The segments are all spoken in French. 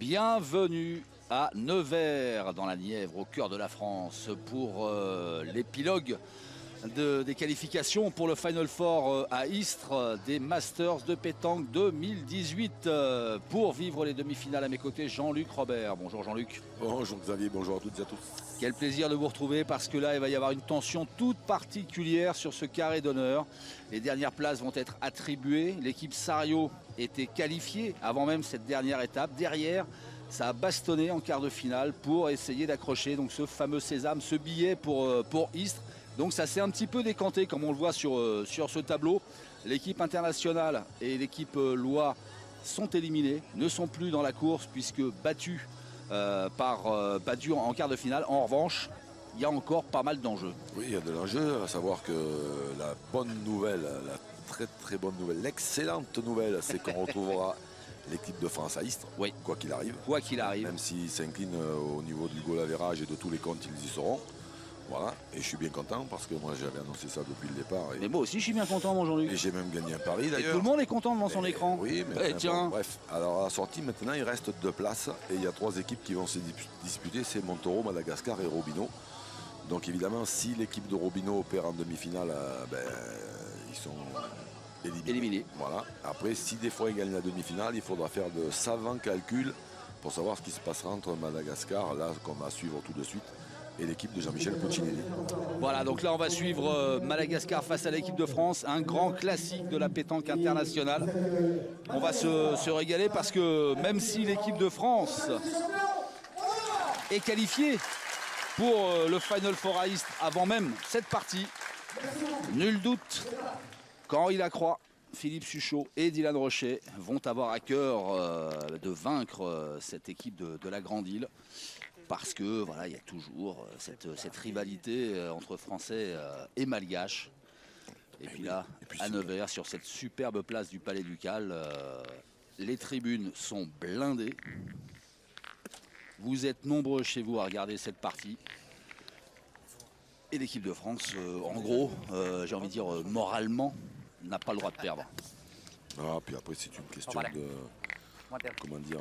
Bienvenue à Nevers, dans la Nièvre, au cœur de la France, pour l'épilogue des qualifications pour le Final Four à Istres des Masters de pétanque 2018. Pour vivre les demi-finales à mes côtés, Jean-Luc Robert. Bonjour Jean-Luc. Bonjour Xavier, bonjour à toutes et à tous. Quel plaisir de vous retrouver parce que là, il va y avoir une tension toute particulière sur ce carré d'honneur. Les dernières places vont être attribuées. L'équipe Sario était qualifiée avant même cette dernière étape. Derrière, ça a bastonné en quart de finale pour essayer d'accrocher donc ce fameux sésame, ce billet pour Istres. Donc ça s'est un petit peu décanté comme on le voit sur ce tableau. L'équipe internationale et l'équipe Loire sont éliminées, ne sont plus dans la course puisque battues battu en quart de finale. En revanche, il y a encore pas mal d'enjeux. Oui, il y a de l'enjeu, à savoir que la bonne nouvelle, la très très bonne nouvelle, l'excellente nouvelle, c'est qu'on retrouvera l'équipe de France à Istres, oui. Quoi qu'il arrive. Quoi qu'il arrive. Même s'ils s'inclinent au niveau du goal average et de tous les comptes, ils y seront. Voilà, et je suis bien content parce que moi j'avais annoncé ça depuis le départ. Mais moi aussi je suis bien content, mon Jean-Luc. Et j'ai même gagné un pari d'ailleurs. Tout le monde est content devant son écran. Oui, mais tiens. Bon, bref, alors à la sortie maintenant il reste 2 places et il y a 3 équipes qui vont se disputer, c'est Montaureau, Madagascar et Robineau. Donc évidemment si l'équipe de Robineau perd en demi-finale, ils sont éliminés. Voilà. Après si des fois ils gagnent la demi-finale, il faudra faire de savants calculs pour savoir ce qui se passera entre Madagascar, là qu'on va suivre tout de suite, et l'équipe de Jean-Michel Puccinelli. Voilà, donc là on va suivre Madagascar face à l'équipe de France, un grand classique de la pétanque internationale. On va se régaler parce que même si l'équipe de France est qualifiée pour le Final Four à Istres avant même cette partie, nul doute qu'Henri Lacroix, Philippe Suchot et Dylan Rochet vont avoir à cœur de vaincre cette équipe de la Grande Île. Parce que voilà, il y a toujours cette rivalité entre Français et Malgaches. Et puis là, à Nevers, sur cette superbe place du Palais Ducal, les tribunes sont blindées. Vous êtes nombreux chez vous à regarder cette partie. Et l'équipe de France, en gros, j'ai envie de dire moralement, n'a pas le droit de perdre. Ah, puis après, c'est une question de... Comment dire,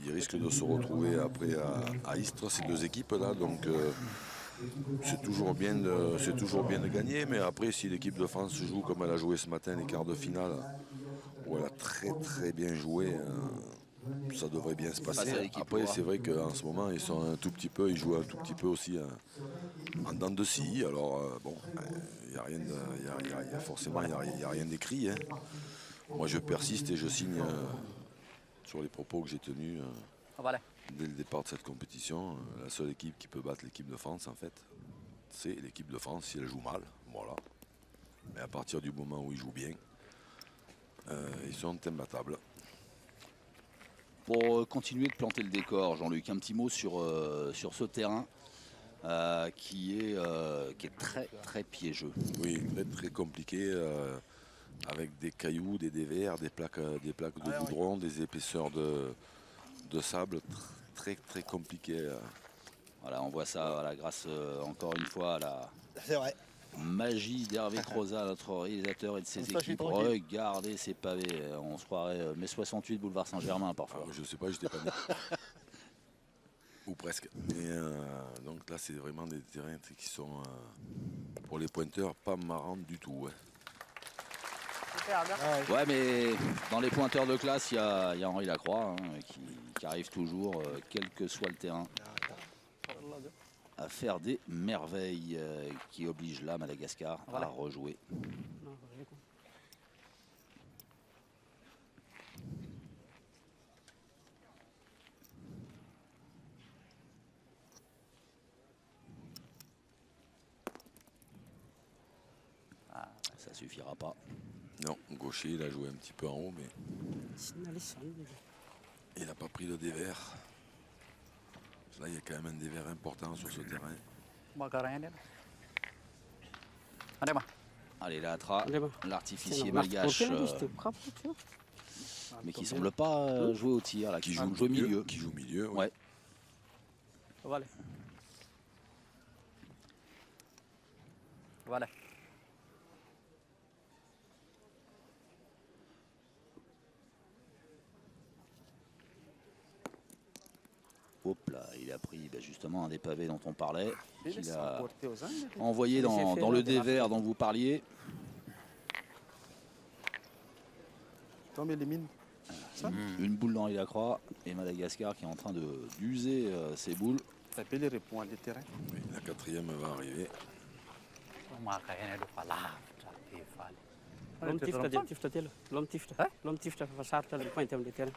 ils risquent de se retrouver après à Istres, ces 2 équipes-là. Donc c'est toujours bien de gagner. Mais après, si l'équipe de France joue comme elle a joué ce matin, les quarts de finale, où elle a très très bien joué, ça devrait bien se passer. Après, c'est vrai qu'en ce moment, ils jouent un tout petit peu aussi en dents de scie. Alors bon, il n'y a rien forcément, il n'y a rien d'écrit. Hein. Moi, je persiste et je signe sur les propos que j'ai tenus dès le départ de cette compétition. La seule équipe qui peut battre l'équipe de France, en fait, c'est l'équipe de France si elle joue mal. Voilà. Mais à partir du moment où ils jouent bien, ils sont imbattables. Pour continuer de planter le décor, Jean-Luc, un petit mot sur ce terrain qui est très très piégeux. Oui, très très compliqué. Avec des cailloux, des dévers, des plaques de goudron, des épaisseurs de sable très très compliquées. Voilà, on voit ça voilà, grâce encore une fois à la magie d'Hervé Crozat, notre réalisateur, et de ses équipes. Regardez ces pavés, on se croirait mai 68 boulevard Saint-Germain parfois. Je sais pas, j'étais pas né. Ou presque. Et, donc là c'est vraiment des terrains qui sont pour les pointeurs pas marrants du tout. Ouais. Ouais, mais dans les pointeurs de classe, il y a Henri Lacroix qui arrive toujours, quel que soit le terrain, à faire des merveilles qui obligent là Madagascar à rejouer. Ça suffira pas. Non, gaucher, il a joué un petit peu en haut, mais il n'a pas pris le dévers. Là, il y a quand même un dévers important sur ce terrain. Allez, là, l'artificier malgache, mais qui semble pas jouer au tir, là, qui joue milieu. Qui joue milieu, ouais. Voilà. Il a pris justement un des pavés dont on parlait, qu'il a envoyé dans le dévers dont vous parliez. Une boule dans la croix et Madagascar qui est en train d'user ses boules. Oui, la quatrième va arriver. L'homme tifta telo. L'homme tifta fa sarotra le pointe amin'ny terrain.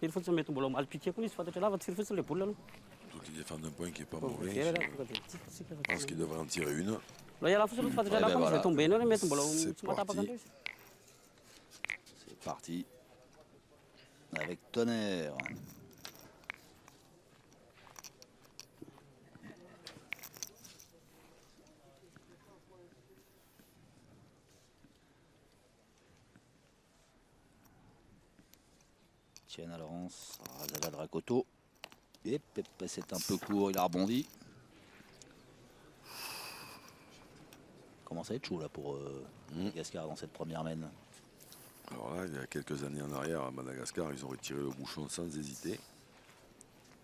Il faut se mettre au boulot mal piqué comme il se fait là, votre surface les poules là. Donc ils défendent un point qui n'est pas mauvais. Je pense qu'il devrait en tirer une. Là, il y a la fois sur le là, je vais tomber, non, mettre au boulot. C'est parti. Avec tonnerre. Tiana Laurence, Razala Dracoto. Et c'est un peu court, il a rebondi. Commence à être chaud là pour Madagascar dans cette première mène. Alors là, il y a quelques années en arrière, à Madagascar, ils auraient tiré le bouchon sans hésiter.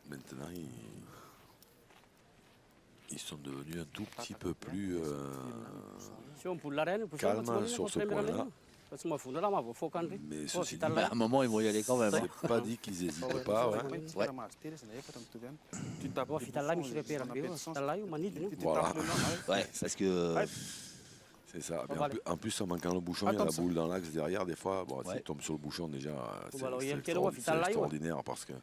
Maintenant, ils sont devenus un tout petit peu plus calmes sur ce point-là. Mais ceci dit, à un moment, ils vont y aller quand même. c'est pas dit qu'ils n'hésitent pas. Ouais. Voilà. Ouais, parce que c'est ça. En plus, en manquant le bouchon, il y a la boule dans l'axe derrière. Des fois, bon, s'il tombe sur le bouchon, déjà, c'est extraordinaire parce que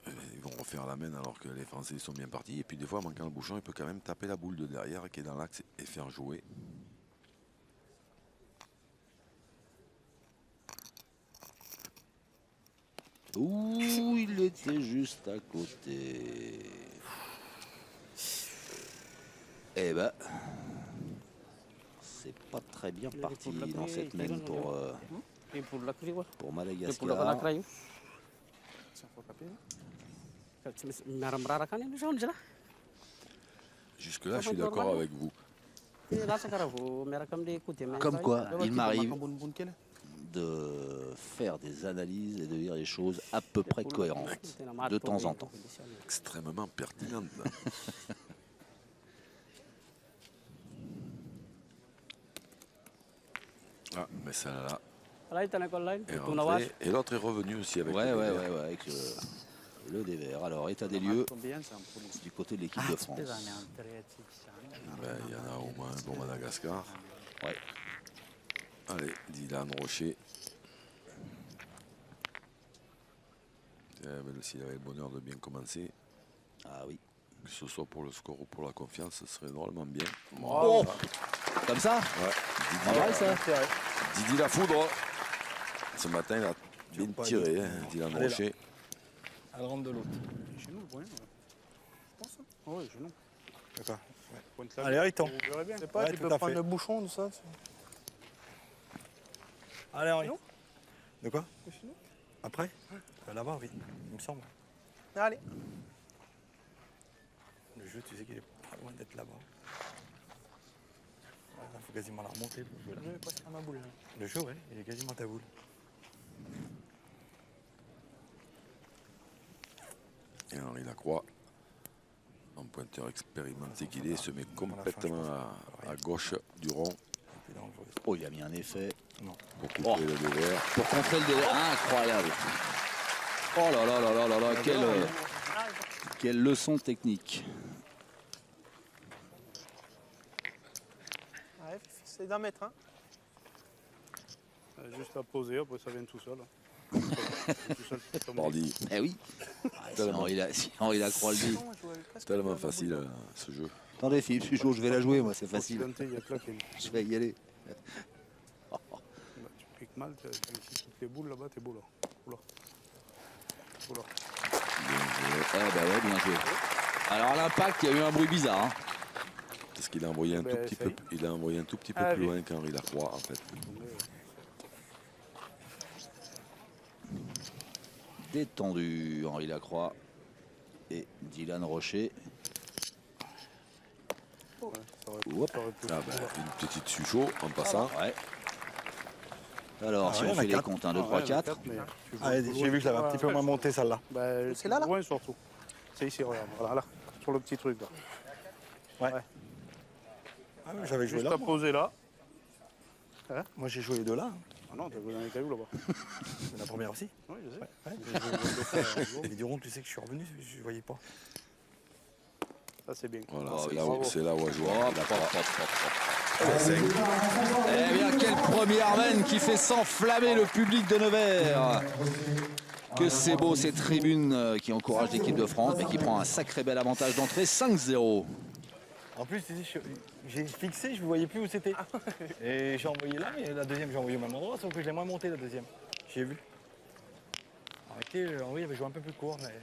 ils vont refaire la main alors que les Français sont bien partis. Et puis, des fois, en manquant le bouchon, il peut quand même taper la boule de derrière qui est dans l'axe et faire jouer. ouh, il était juste à côté. Eh ben, c'est pas très bien parti dans cette mène pour Madagascar. Jusque-là, je suis d'accord avec vous. Comme quoi, il m'arrive de faire des analyses et de dire des choses à peu près cohérentes de temps en temps. Extrêmement pertinente. Ah, mais celle-là est rentrée. Et l'autre est revenu aussi avec avec le dévers. Alors, état des lieux du côté de l'équipe de France. Ben, il y en a au moins un pour Madagascar. Ouais. Allez, Dylan Rocher. S'il avait le bonheur de bien commencer, Ah oui. que ce soit pour le score ou pour la confiance, ce serait drôlement bien. Oh, comme ça Ouais. Didi la foudre. Ce matin, il a bien tiré, Dylan Rocher. À la ronde de l'autre. Chez nous, ouais. Je pense. Oui, chez nous. D'accord. Ouais. Allez, Riton. Je sais pas, tu peux prendre le bouchon, tout ça. Allez, Henri. De quoi? Chez nous. Après? Là-bas, oui, il me semble. Allez. Le jeu, tu sais qu'il est pas loin d'être là-bas. Il faut quasiment la remonter. Je vais passer à ma boule. Le jeu, ouais, il est quasiment ta boule. Et Henri Lacroix, en pointeur expérimenté qu'il est, se met complètement à gauche du rond. Oh, il a mis un effet. Pour couper le dévers. Pour contrer le dévers. Incroyable. Oh là là là là là là, quelle leçon technique. Ouais, c'est d'en mettre, hein. Juste à poser, après ça vient tout seul. Pardi. Eh oui. Si Henri Lacroix le dit. Tellement facile ce jeu. Attendez, Philippe Suchot, je vais la jouer, moi, c'est facile. Il y a plaqué. Je vais y aller. Tu piques mal, tu as toutes les boules là-bas, t'es beau là. Oula. Oula. Ah bah ouais, bien joué. Alors à l'impact, il y a eu un bruit bizarre. Hein. Parce qu'il a envoyé un tout petit peu, il a envoyé un tout petit peu plus loin qu'Henri Lacroix en fait. Détendu Henri Lacroix et Dylan Rocher. Hop. Ah bah, une petite Suchot en passant. Ouais. Alors, si ouais, on il y en a fait les quatre. comptes, 1, 2, Ah, 3, ouais, 4. quatre, mais tu vois Allez, le j'ai vu que je l'avais un petit peu moins monté celle-là. Bah, C'est là, là loin surtout. C'est ici, regarde. Voilà, là. Sur le petit truc, là. Ouais. Ouais. Ah ouais, j'avais joué Juste là. à Moi, poser là. Moi, j'ai joué les deux là. Ah non, t'as joué dans les cailloux là-bas. C'est la première aussi. Oui, je sais. Ouais. J'ai joué deux fois, un jour. Et du rond, tu sais que je suis revenu, je voyais pas. Ça, c'est bien. Voilà, Oh, c'est oui, là, bravo. c'est là où a joué. Hop, hop, hop, hop, hop. 5. Eh bien, quel premier Armen qui fait s'enflammer le public de Nevers. Que c'est beau, ces tribunes qui encouragent l'équipe de France, mais qui prend un sacré bel avantage d'entrée, 5-0. En plus, tu sais, j'ai fixé, je ne voyais plus où c'était. Et j'ai envoyé là, mais la deuxième, j'ai envoyé au même endroit, sauf que je l'ai moins monté la deuxième. J'ai vu. Arrêté, oui, il avait joué un peu plus court, mais.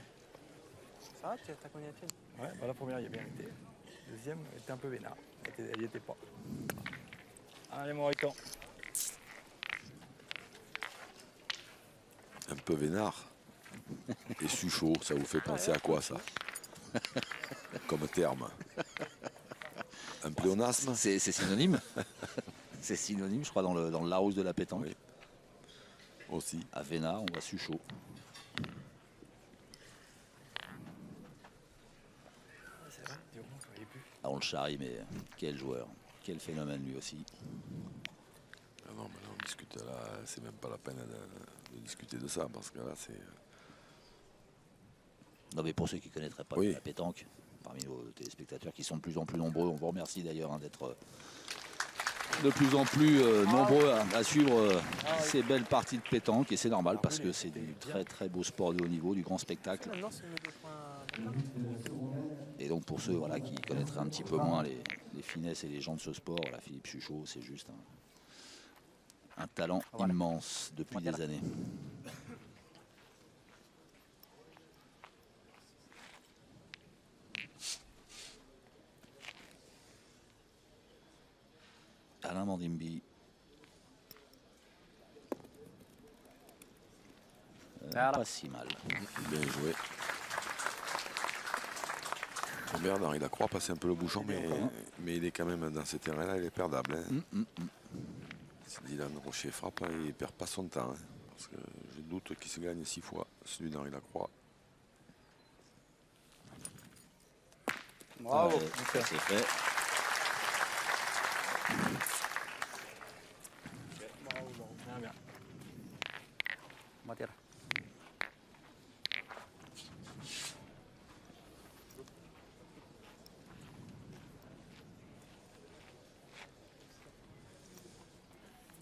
Ça va, t'as combien de tiennes? Ouais, bah, la première, il a bien été. La deuxième, elle était un peu vénard. Elle n'y était pas. Allez, Maurican. Un peu vénard. Et Suchot, ça vous fait penser à quoi ça? Comme terme. Un pléonasme? C'est synonyme. C'est synonyme, je crois, dans le Larousse de la pétanque. Oui. Aussi. À Vénard, on va Suchot. C'est vrai, du rond, je ne voyais plus. Ah, on le charrie, mais quel joueur. Quel phénomène lui aussi. Ah non, mais là, on discute là, c'est même pas la peine de discuter de ça, parce que là, c'est. Non, mais pour ceux qui ne connaîtraient pas Oui. la pétanque, parmi nos téléspectateurs qui sont de plus en plus nombreux, on vous remercie d'ailleurs d'être de plus en plus nombreux à suivre ces belles parties de pétanque. Et c'est normal parce que c'est du très très beau sport de haut niveau, du grand spectacle. Maintenant, c'est mieux de points. Et donc pour ceux voilà, qui connaîtraient un petit peu moins les finesses et les gens de ce sport, voilà, Philippe Suchot, c'est juste un talent immense depuis des années. Alain Mandimbi. Pas si mal. Bien joué. Merde, Henri Lacroix passe un peu le bouchon, mais il est quand même dans ces terrains-là, il est perdable. Hein. Si Dylan Rocher frappe, il perd pas son temps. Hein, parce que j'ai le doute qu'il se gagne 6 fois, celui d'Henri Lacroix. Bravo. Ça c'est fait. Bien, bien.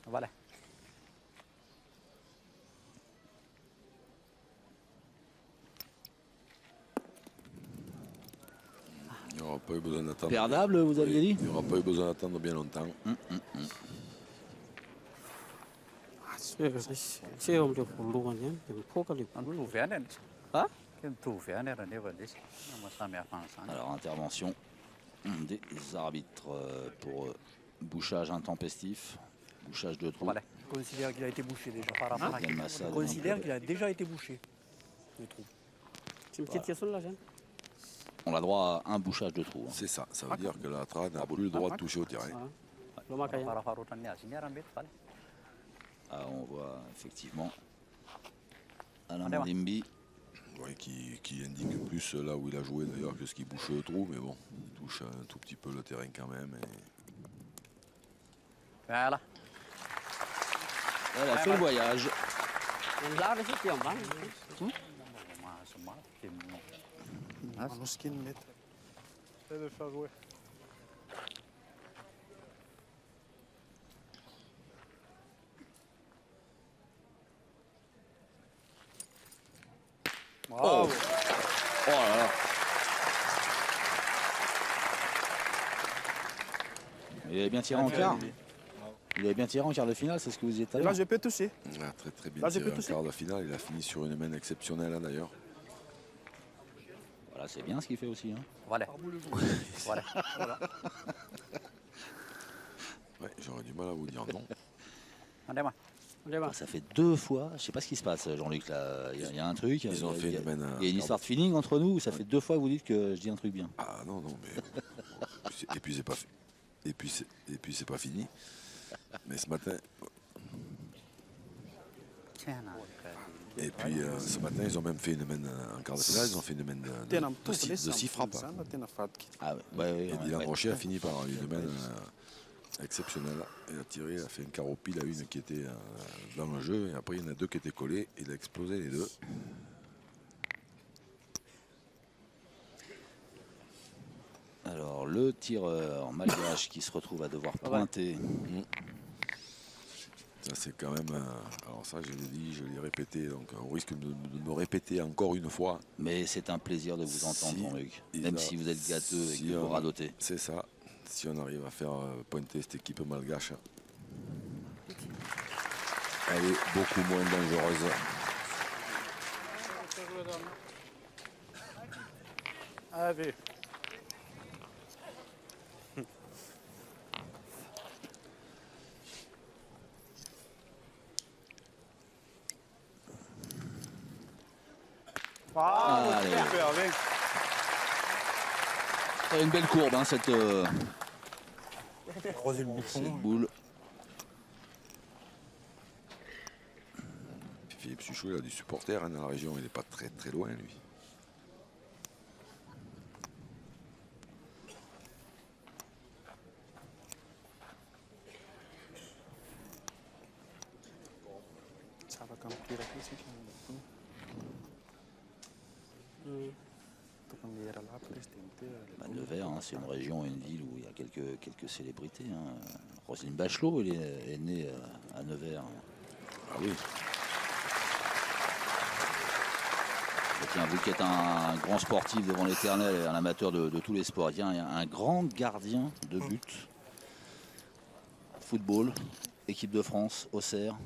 Voilà. Il n'y aura pas eu besoin d'attendre. Perdable, vous aviez dit? Il n'y aura pas eu besoin d'attendre bien longtemps. C'est om le fulu kan yan, le foka le. Ah? Alors intervention des arbitres pour bouchage intempestif, bouchage de trou. Je considère qu'il a été bouché déjà. Yann Massa, Je considère qu'il a déjà été bouché. Le trou. C'est une petite question là, Jeanne. On a droit à un bouchage de trou. Hein. C'est ça, ça veut dire que la trad n'a plus le droit de toucher au terrain. Loma kaya. Ah, on voit effectivement Alain Mandimbi. Ouais, qui indique plus là où il a joué d'ailleurs que ce qui bouche le trou, mais bon, il touche un tout petit peu le terrain quand même. Voilà. Elle a fait le voyage. Là, c'est qui en bas. Un skin net. Essaye de faire jouer. Bravo. Oh là là. Il avait bien tiré en quart. Il avait bien tiré en quart de finale, c'est ce que vous disiez tout à Et l'heure. là, je peux toucher. Ah, très très bien Là, j'ai tiré pu en toucher. quart de finale. Il a fini sur une main exceptionnelle hein, d'ailleurs. Voilà, c'est bien ce qu'il fait aussi. Hein. Voilà. Voilà. Ouais, j'aurais du mal à vous dire non. Ça fait 2 fois, je sais pas ce qui se passe, Jean-Luc, là. Il y a un truc. Ils ont fait une main. Il y a une histoire de feeling entre nous, ça fait 2 fois que vous dites que je dis un truc bien. Ah non, non, mais. Et puis c'est pas fait. Et puis c'est pas fini. Mais ce matin. Et puis ce matin, ils ont même fait une main en quart de finale, ils ont fait une main de 6 frappes. Ah, ouais, Et Dylan Rocher a fini par une main exceptionnelle. Il a tiré, il a fait un carreau pile à une qui était dans le jeu. Et après, il y en a deux qui étaient collés. Il a explosé les deux. Alors, le tireur malgache qui se retrouve à devoir pointer. Ça, c'est quand même... alors ça, je l'ai dit, je l'ai répété. Donc, on risque de me répéter encore une fois. Mais c'est un plaisir de vous entendre, Jean-Luc. Même si vous êtes gâteux et que vous radotez. C'est ça. Si on arrive à faire pointer cette équipe malgache, elle est beaucoup moins dangereuse. Allez. Ah, Allez. super, mec. C'est une belle courbe, hein, cette Croiser le bouchon. cette boule. Philippe Suchot, il a du supporter hein, dans la région. Il n'est pas très très loin, lui. Ça va camper aqui, sim. Bah, Nevers, hein, c'est une région et une ville où il y a quelques célébrités. Hein. Roselyne Bachelot est née à Nevers. Ah oui. Et tiens, vous qui êtes un grand sportif devant l'éternel et un amateur de tous les sports, tiens, il y a un grand gardien de but. Football, équipe de France, Auxerre.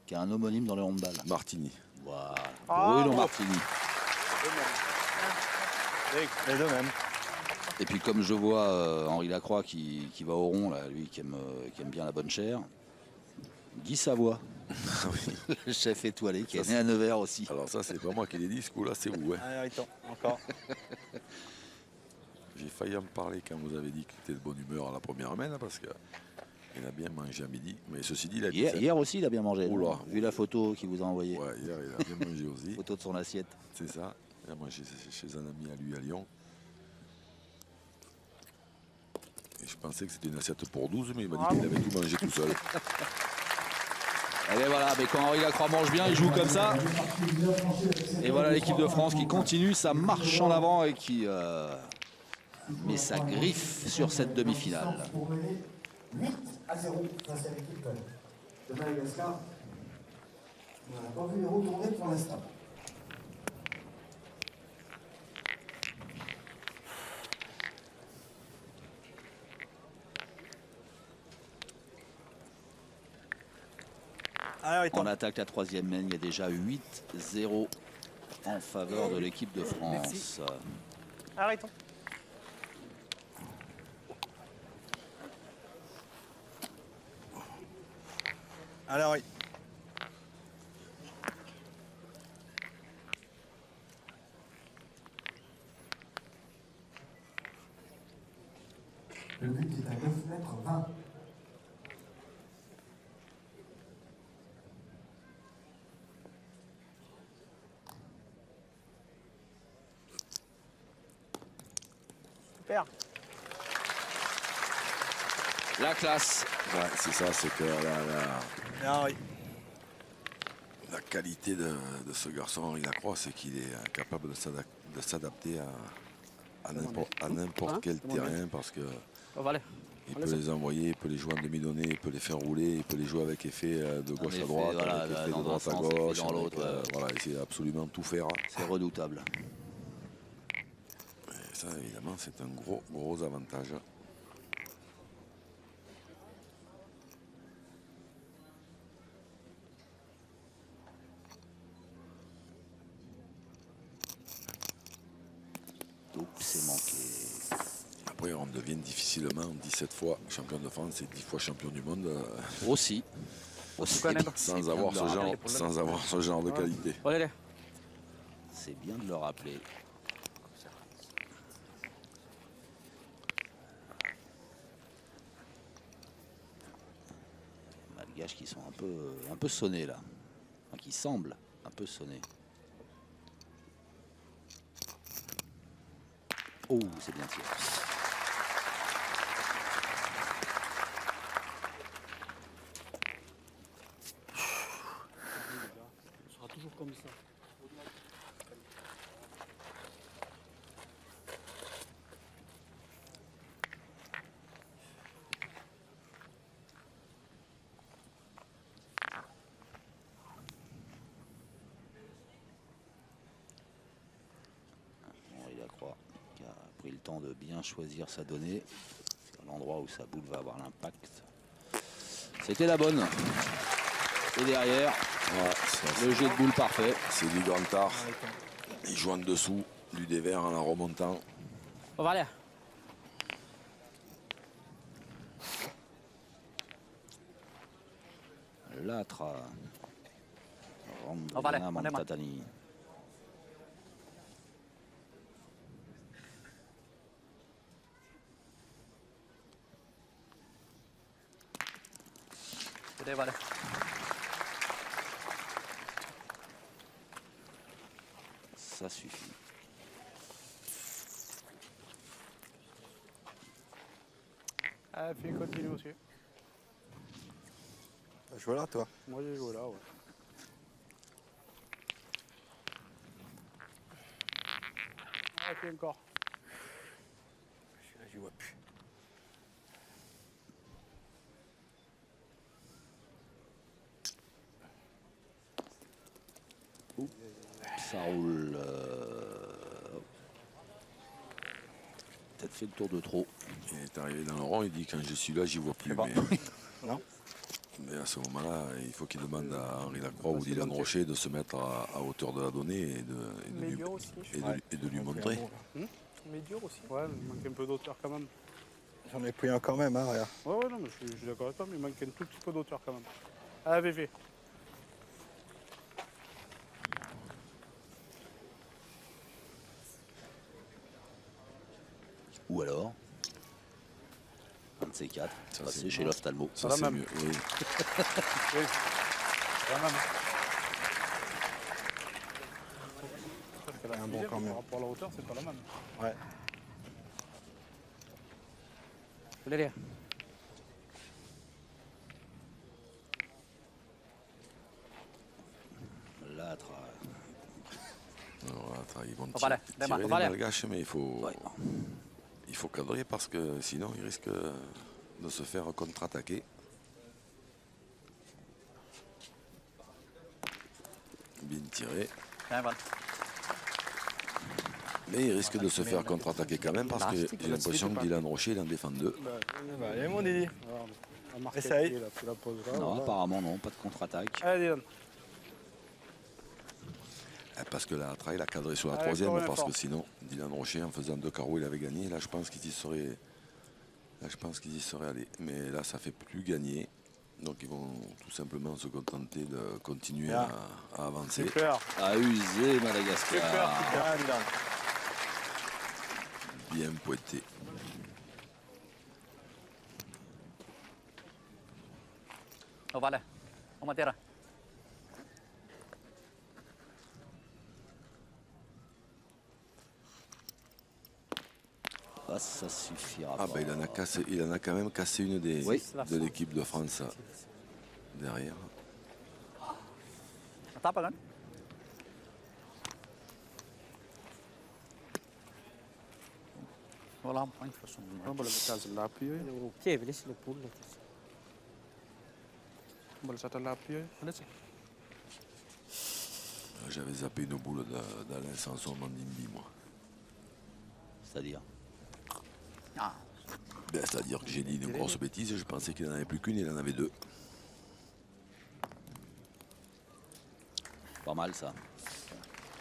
Qui a un homonyme dans le handball. Martini. Voilà. Ah, Bruno bon. Martini. Les deux mêmes. Et puis comme je vois Henri Lacroix qui va au rond, là, lui qui aime bien la bonne chair. Guy Savoie, le chef étoilé qui est né à Nevers aussi. Alors ça, c'est pas moi qui l'ai dit, ce coup-là, c'est vous. Hein. Allez, attends, encore. J'ai failli en parler quand vous avez dit qu'il était de bonne humeur à la première main, là, parce qu'il a bien mangé à midi. Mais ceci dit, il a dit... Hier aussi, il a bien mangé. Oula. Vu la photo qu'il vous a envoyée. Ouais, hier, il a bien mangé aussi. Photo de son assiette. C'est ça. Il a mangé chez un ami à lui à Lyon. Et je pensais que c'était une assiette pour 12, mais il m'a dit qu'il avait tout mangé tout seul. Et bien voilà, mais quand Henri Lacroix mange bien, il joue comme ça. Et voilà l'équipe de France qui continue sa marche en avant et qui met sa griffe sur cette demi-finale. 8-0 face à l'équipe de Madagascar. On n'a pas vu les retourner pour l'instant. On attaque la troisième main, il y a déjà 8-0 en faveur de l'équipe de France. Arrêtons. Alors oui. Le but est à 9,20 m. Super. La classe. Ouais, c'est ça, c'est que Ah oui. la qualité de ce garçon, Henri Lacroix, c'est qu'il est capable de s'adapter à n'importe quel terrain, parce que Voilà. il peut les envoyer, il peut les jouer en demi-donnée, il peut les faire rouler, il peut les jouer avec effet de gauche à droite, voilà, avec effet dans de droite un à sens, effet gauche. dans l'autre, Voilà, il sait absolument tout faire. C'est redoutable. Et ça, évidemment, c'est un gros avantage. Oups, c'est manqué. Après, on devient difficilement 17 fois champion de France et 10 fois champion du monde Aussi. sans avoir ce genre de qualité. Allez, C'est bien de le rappeler. réglages qui sont un peu sonnés là. Enfin, qui semblent un peu sonnés. Oh, c'est bien tiré. Ce sera toujours comme ça. Qui a pris le temps de bien choisir sa donnée. C'est l'endroit où sa boule va avoir l'impact. C'était la bonne. Et derrière, Voilà, le jet de boule parfait. c'est du grand art. Il joue en dessous du dévers en la remontant. On va aller. L'âtre. On va aller, Randriana on est Montatani. Vale. Ça suffit. Ah, fais continue aussi. T'as joué là, toi? Moi j'ai joué là, ouais. Ah, fais encore. Celui-là, j'y vois plus. Ça roule. Peut-être fait le tour de trop. Il est arrivé dans le rond, il dit quand je suis là, j'y vois plus. bon. Non. Mais à ce moment-là, il faut qu'il demande à Henri Lacroix ou Dylan Rocher de se mettre à hauteur de la donnée et Mais dur aussi. de lui montrer. Mais dur aussi. Ouais, mais il manque un peu d'auteur quand même. J'en ai pris un quand même, hein, regarde. Ouais, non, mais je suis d'accord avec toi, mais il manque un tout petit peu d'auteur quand même. Ah, VV. Ou alors, un de ces quatre, Ça, passer c'est chez l'ophtalmo. Ça, la c'est même. mieux. Oui. Oui. Quand même. Parce que la Un bon sixième, quand même. par rapport à la hauteur, c'est pas la même. Ouais. Allez. L'âtre. Alors, attends, ils vont On va aller, tirer les on va aller. malgaches, mais Ouais. il faut cadrer parce que sinon il risque de se faire contre-attaquer. Bien tiré. Bien, voilà. Mais il risque de se faire contre-attaquer quand même parce que j'ai l'impression que Dylan Rocher il en défend deux. Bah, allez, mon Didi. On marque Essaye. là, tu la poses là. Non, voilà. apparemment non, pas de contre-attaque. Allez, Dylan. Parce que là, il a cadré sur la Allez, troisième, encore un parce effort. que sinon, Dylan Rocher, en faisant deux carreaux, il avait gagné. Là, je pense qu'ils y seraient. Là, je pense qu'ils y seraient allés. Mais là, ça fait plus gagner. Donc, ils vont tout simplement se contenter de continuer à avancer. Super. A usé Madagascar. Super. Ah, Dylan. Bien pointé. On va aller. On va terre. Ah, ça suffira Ah, pas. ben il en a quand même cassé une des, Oui. de l'équipe de France derrière. Tape kan? Voilà, point de toute façon. Boleh bekas lapi ya. Ok, laisse le poule. Boleh satu lapi ya. Ada sih. J'avais zappé une boule d'Alain Sanson Mandimbi, moi. C'est-à-dire Ah, Ben, c'est-à-dire que j'ai dit une grosse bêtise, je pensais qu'il n'en avait plus qu'une, il en avait deux. pas mal ça.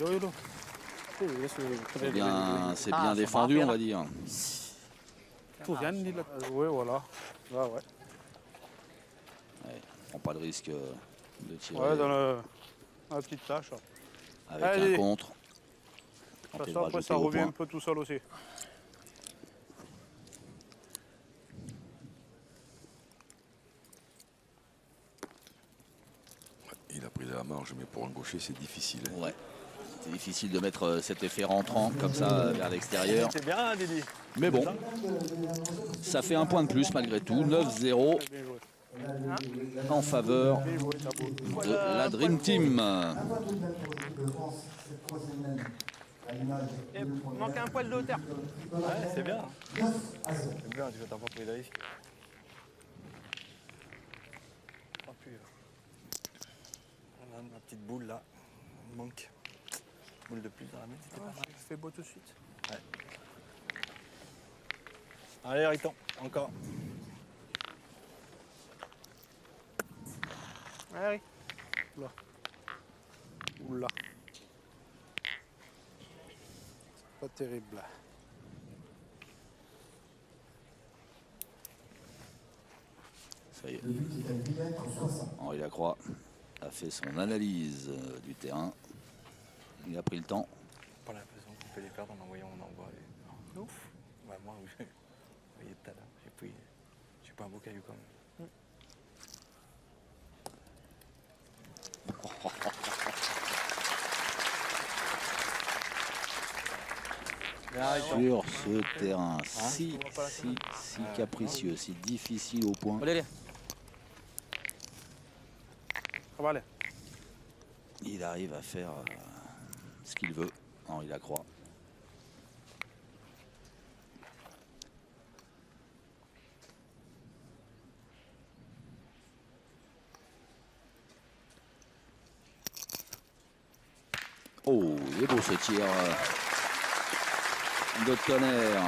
Yo, yo, yo. C'est bien ça défendu, va on bien. va dire. Tout vient de là. Oui, voilà. Là, ouais. Ouais, prend pas le risque de tirer Ouais, dans la petite tâche. De avec Allez. un contre. toute Tenter de façon, après, rajouter ça au revient point. un peu tout seul aussi. la marge, mais pour un gaucher, c'est difficile. Hein. Ouais. C'est difficile de mettre cet effet rentrant comme ça vers l'extérieur. C'est bien, Didi. Mais bon, ça fait un point de plus malgré tout. 9-0 Bien joué. en faveur Bien joué, t'as beau. de la Dream Team. Un point tout de même pour l'équipe de France cette troisième année. À l'image Et manque un poil de hauteur. Ouais, c'est bien. 9 à 0. C'est bien, tu vas t'avoir pris de risque. Oh, puis, voilà, ma petite boule là. Il manque. Boule de plus dans la main, c'était pas mal. Fais beau tout de suite. Allez, Riton, encore. Allez. Oula. C'est pas terrible. Ça y est, Le but est à 8 mètres 60. Henri Lacroix a fait son analyse du terrain. Il a pris le temps. Pas l'impression qu'on peut les perdre en envoyant mon envoi. Ouf. Ouais, moi, vous voyez tout à l'heure, j'ai pas un beau caillou quand même. Bien, Riton. Sur ce terrain si capricieux, si difficile au point. Allez, allez. Ça va aller. Il arrive à faire ce qu'il veut, Henri Lacroix. Oh, il est beau ce tir de tonnerre.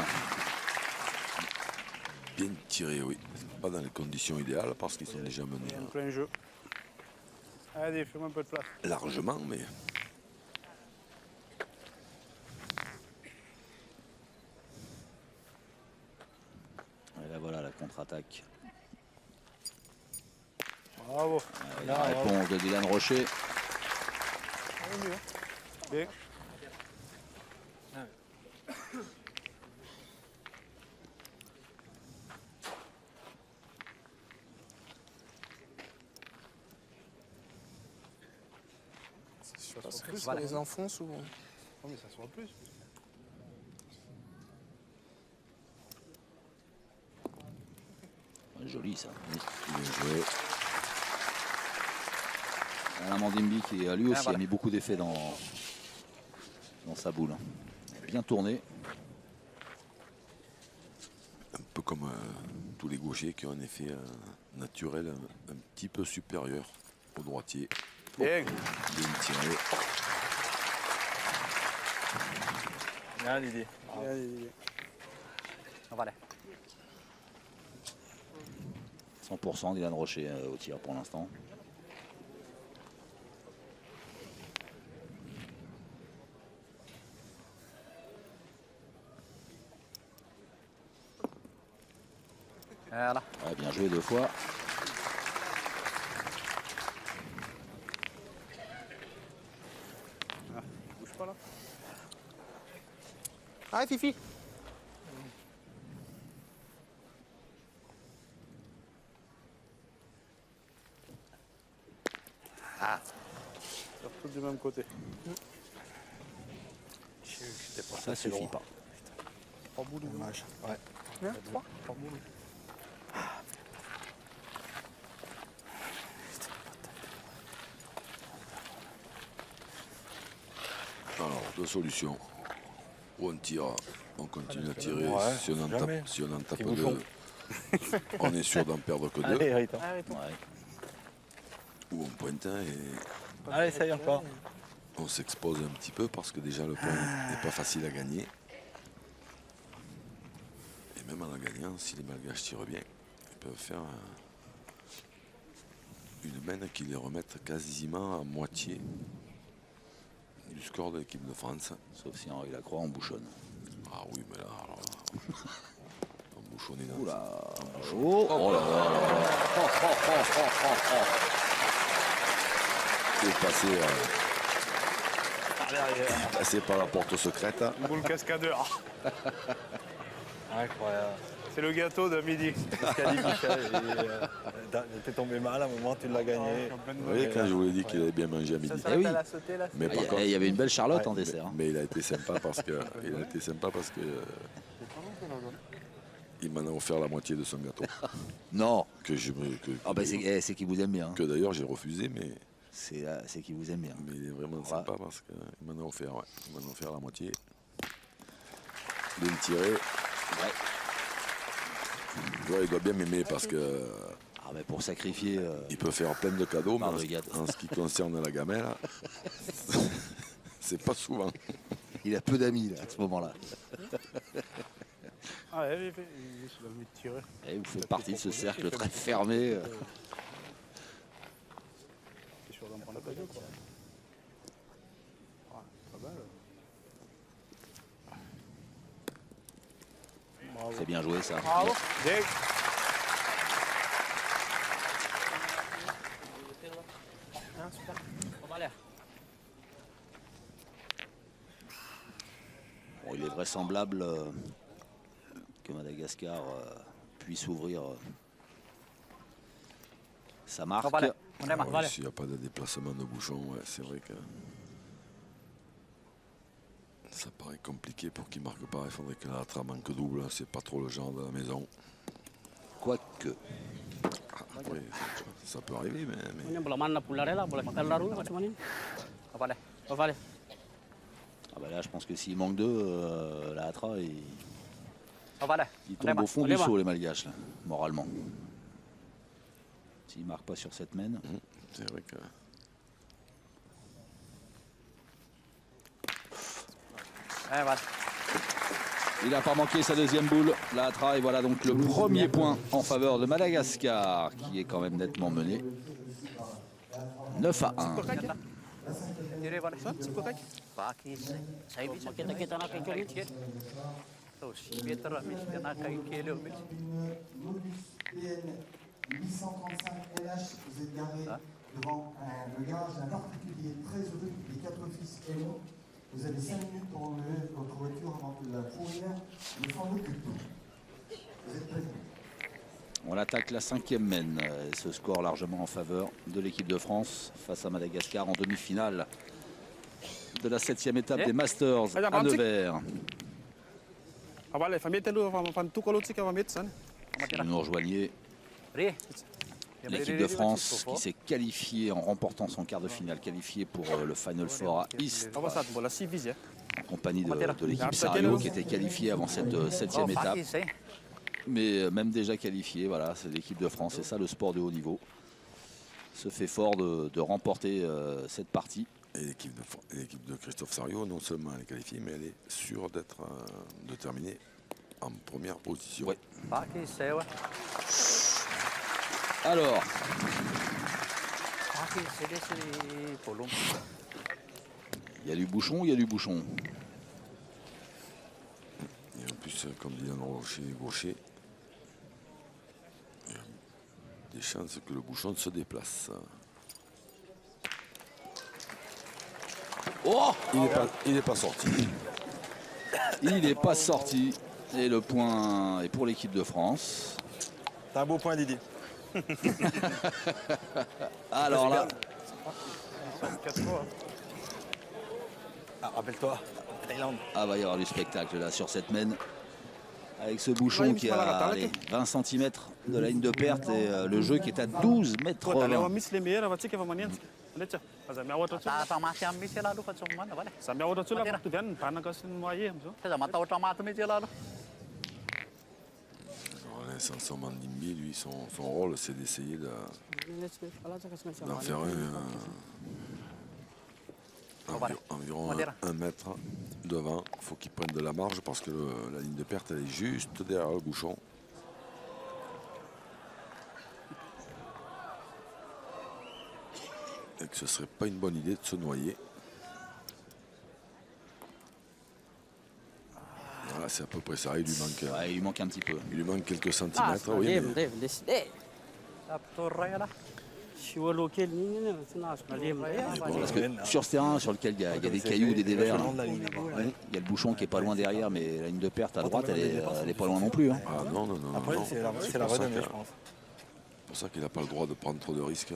Bien tiré, oui. Pas dans les conditions idéales parce qu'ils sont déjà menés En plein jeu. Allez, fais-moi un peu de place. largement, mais Et là voilà la contre-attaque. Bravo. La réponse de Dylan Rocher. Allez, mieux. Bien. Ça soit plus, ça les enfonce ou... Non mais ça soit plus. Joli ça. bien joué. Alain Mandimbi qui lui aussi a mis beaucoup d'effets dans sa boule. Bien tourné. Un peu comme tous les gauchers qui ont un effet naturel un petit peu supérieur au droitier. Bien. Bien tiré. Bien, Didi. Allez, Voilà. 100% Dylan Rocher au tir pour l'instant. Voilà. Ouais, bien joué deux fois. bouge pas là. Allez, Fifi. Surtout du même côté. Ça suffit pas. 3 boules. Dommage. Ouais. Bien, 3. 3 boules. Alors, deux solutions. Ou on tire, on continue à tirer. Ouais, Si on en jamais. tape, si on en tape Petit deux, bouchon. on est sûr d'en perdre que deux. Allez, Riton. Arrêtons. Ouais. Ou on pointe et Allez, ça y est encore. on s'expose un petit peu parce que déjà le point n'est pas facile à gagner. Et même en la gagnant, si les Malgaches tirent bien, ils peuvent faire une mène qui les remette quasiment à moitié du score de l'équipe de France. Sauf si Henri Lacroix en bouchonne. Ah oui, mais là, alors là, on bouchonne dans Oula. Oh là là. passer par la porte secrète. Boule cascadeur. Incroyable. C'est le gâteau de midi. C'est ce qu'a dit Michel. T'es tombé mal à un moment, tu l'as gagné. Vous voyez, quand je vous l'ai dit qu'il avait bien mangé à midi. Ça Eh s'arrête oui. à la sauter là. Mais par Il contre, y avait une belle Charlotte en dessert. Hein. mais il a été sympa parce que il m'en a offert la moitié de son gâteau. Non. Que je me, Ah bah c'est qu'il vous aime bien. Hein. que d'ailleurs j'ai refusé, mais C'est qu'il vous aime bien. il est vraiment sympa parce qu'il m'en a offert, ouais. Il m'en a offert la moitié. De le tirer. Ouais. Ouais, il doit bien m'aimer parce que Ah mais pour sacrifier. il peut faire plein de cadeaux, mais Regarde. en ce qui concerne la gamelle, c'est pas souvent. Il a peu d'amis là, à ce moment-là. Ah ouais, il a envie de tirer. Et vous faites partie de ce cercle très fermé. C'est sûr d'en prendre l'occasion, quoi. Ah, pas mal. Bravo. C'est bien joué ça. Bravo. Dès- Hein, super. On va aller. Bon, il est vraisemblable que Madagascar puisse ouvrir sa marque. On va aller. On Ah démarre. oui, s'il n'y a pas de déplacement de bouchon, ouais, c'est vrai que ça paraît compliqué pour qu'il ne marque pas. Il faudrait que la trame manque double. C'est pas trop le genre de la maison. Quoique. Après, ça peut arriver, mais Ini bola mana pula rela, bola kelar dulu macam mana? On va aller. On va aller. Ah bah là, je pense que s'il manque deux, la Hatra, On va aller. il On tombe démarre. au fond on du démarre. saut, les Malgaches, là, moralement. S'il ne marque pas sur cette mène. c'est vrai que Ouais, voilà. Il n'a pas manqué sa deuxième boule, la Hatra, et voilà donc le premier point en faveur de Madagascar, qui est quand même nettement mené. 9-1. Tirer, voilà. Pakai saya bisa Kita nak kekal ni. Tuh, si meter habis dia nak kain kilo habis. PN 835 LH, vous êtes garé devant le garage d'un particulier très heureux, les 4 fils Hello. Vous avez 5 minutes pour enlever votre voiture avant que la fourrière ne s'en occupe. Vous êtes prévenus. On attaque la cinquième mène. Ce score largement en faveur de l'équipe de France face à Madagascar en demi-finale de la 7e étape des Masters à Nevers. Ah voilà, famille dulu, famille tout kalau sih famille sana. Si vous nous rejoignez, Ri. l'équipe de France qui s'est qualifiée en remportant son quart de finale, qualifiée pour le Final Four à Istres, Apa saat bola civis ya? en compagnie de l'équipe Sario qui était qualifiée avant cette 7e étape. Pakai saya. Mais même déjà qualifiée, voilà, c'est l'équipe de France, c'est ça le sport de haut niveau. Se fait fort de remporter cette partie. et l'équipe de Christophe Sario, non seulement elle est qualifiée, mais elle est sûre de terminer en première position. Ouais. Pakai saya, ouais. Alors, Pakai saya c'est polong. il y a du bouchon, il y a du bouchon. Et en plus, comme dit Yann Gaucher, il y a des chances que le bouchon se déplace. Oh, Il n'est pas sorti. il n'est pas sorti. Et le point est pour l'équipe de France. T'as un beau point, Didier. Alors là, Ah, rappelle-toi, Thaïlande. ah, va y avoir du spectacle là sur cette mène. Avec ce bouchon qui a allez, 20 cm de la ligne de perte et le jeu qui est à 12 mètres. Tuh, tali awak miss lemir, awak cik apa manian? Lihat cak, azam awak tu. Tak masih ambil saya lalu kat semua mana, boleh. Sampai awak tu lah, tu kan, panah kasin moyen, so. Saya sama tahu sama tu meja lalu. Alors là, Sanson Mandimbi, lui, son rôle, c'est d'essayer d'en faire environ 1 mètre devant. Il faut qu'il prenne de la marge parce que la ligne de perte, elle est juste derrière le bouchon. Et que ce serait pas une bonne idée de se noyer. Voilà, c'est à peu près ça. Il Ouais, il manque un petit peu. lui manque quelques Ah, centimètres. Oui, Dave, mais Dave, décidé. Satu raya lah. Si on local ni, c'est national. Parce que sur ce terrain sur lequel il y a des cailloux, des dévers, Le long de la ligne, là-bas. il y a le bouchon qui est pas loin derrière, mais la ligne de perte à droite, elle est pas loin non plus. Hein. Ah non, non, non. Après, non. c'est la pour vraie ça donnée, que- je pense. C'est pour ça qu'il n'a pas le droit de prendre trop de risques.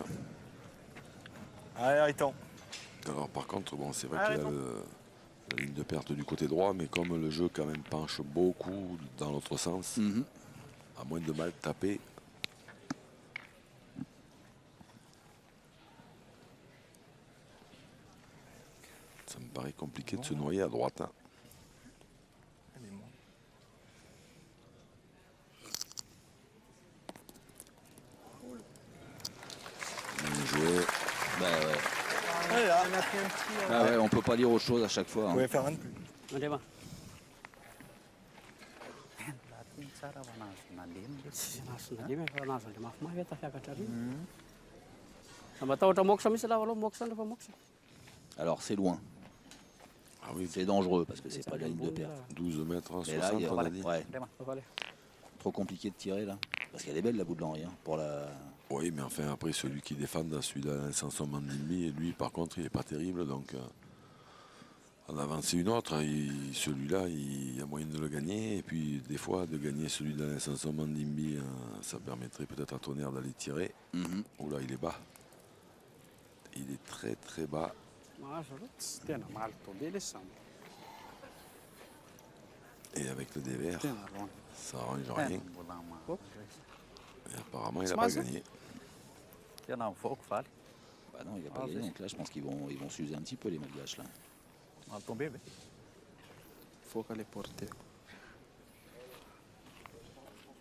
Allez, arrêtons. Alors par contre, bon, c'est vrai qu'il y a la ligne de perte du côté droit, mais comme le jeu quand même penche beaucoup dans l'autre sens, Mhm. à moins de mal taper. Ça me paraît compliqué de se noyer à droite. Hein. Bien joué. Bah ouais. Allez, là. Ah ouais, on peut pas dire autre chose à chaque fois. Vous Hein. pouvez faire un de plus. Nandiha va. Lahatiny tsara ho anazy nandemy. Tsy nahazo nandimy fa nahazo le mafimafy eta fiakatra ry. Mba matahotra moxa misy lava aloha moxa rehefa moxa. Alors c'est loin, Ah oui, c'est dangereux parce que c'est pas de la ligne de perte. 12 mètres, Mais là, 60 on a dit. ouais, Va aller. trop compliqué de tirer là. Parce qu'elle est belle la bout de l'Henri. Hein, pour la... Oui, mais enfin, après, celui qui défend, celui-là, Sanson Mandimbi, et lui, par contre, il n'est pas terrible. Donc, en avancer une autre, celui-là, il y a moyen de le gagner. Et puis, des fois, de gagner celui d'Alain Sanson Mandimbi, ça permettrait peut-être à Tonnerre d'aller tirer. Mhm. Oh là, il est bas. Il est très, très bas. Mahazo aloha. Tsy tena maly tombé le sambo. Et avec le dévers, Tena loin. ça arrange rien. Mbola Et apparemment, il n'a pas gagné. tena mivoaka valy. Bah non, il va pas gagner. Donc là, je pense qu'ils vont s'user un petit peu les malgaches là. Maly tombé ve. Foka le porter.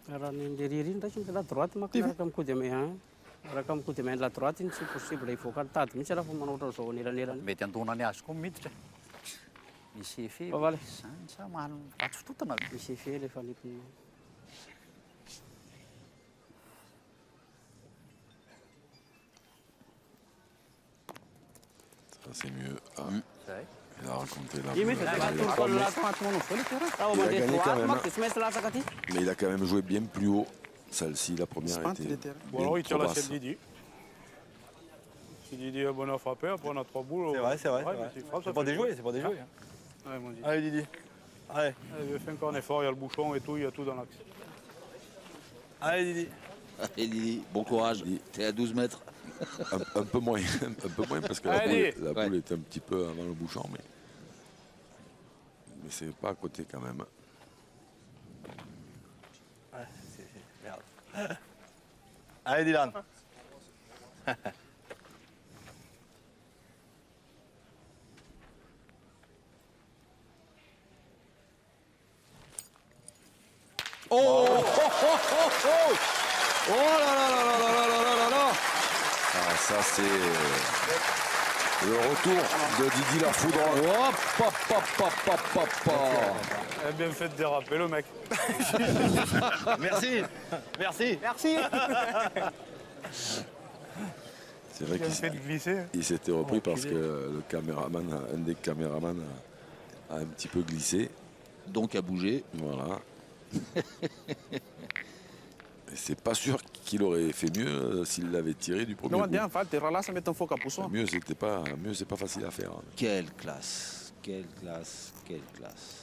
Raha ny ririniny ndraiky la droite manko miaraka micody ame miaraka micody ame la droite iny tsy possible hivoaka tady mihitsy raha fa manao ohatr'izao anelanelany. Mety andonany azy koa miditra. Misy efe. Va valy. Zany sa maly atsototana. Misy efe le efa nipy. Ça, c'est mieux. Ah, Zay. il a raconté là. Io mety latoko latoko manao voly ty raha. Ao mandeha gagné quand droite même, manko hein. dia tsy maintsy latsaka aty. Mais il a quand même joué bien plus haut. Celle-ci, la première, Spante était le terrain. bien Bon, alors il trop tire la basse. sienne Didi. Si Didi a bon à frapper, après on a 3 boules. C'est vrai, c'est vrai. Ouais, c'est vrai. mais s'il frappe, ça C'est pas fait des jouer. jouets, c'est pas des jouets. Hein. Ouais, mon Didi. Allez, Didi. Allez, Allez, fais encore un effort, il y a le bouchon et tout, il y a tout dans l'axe. allez, Didi. Et Lili, bon courage. T'es à 12 mètres. Un peu moins, un peu moins parce que Allez. la boule est un petit peu avant le bouchon, mais c'est pas à côté quand même. Ouais, merde. Allez, Dylan. Oh, oh, oh, oh, oh, oh là là là là là là là là là. Ah, ça c'est le retour de Didi la foudre. Hop, hop, hop, hop, hop, hop, hop. Il a bien fait de déraper le mec. Merci. Merci. Merci. C'est vrai Il a fait de glisser. qu'il s'était repris parce que le caméraman, un des caméramans a un petit peu glissé. Donc à bouger. Voilà. Et c'est pas sûr qu'il aurait fait mieux s'il l'avait tiré du premier Não coup. adianta, vai, terra lá, você mete um foco a pulsão. Mieux c'est pas facile à faire. Quelle classe, quelle classe, quelle classe.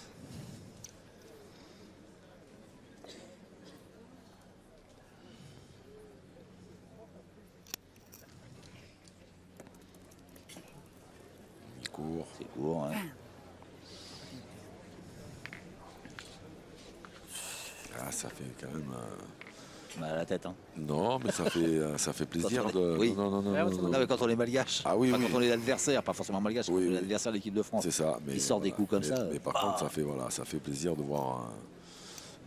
Il court. C'est court, hein. Ah, ça fait quand même. Mal à la tête, hein. Non, mais ça fait plaisir Quand on est- de. oui. Non, non, non, Ah, non, c'est non, Non, non. mais quand on est malgache, Ah oui, enfin, oui. quand on est l'adversaire, pas forcément malgache, Oui, oui. l'adversaire de l'équipe de France. C'est ça. Mais Il sort des coups comme ça. Mais par contre, ça fait plaisir de voir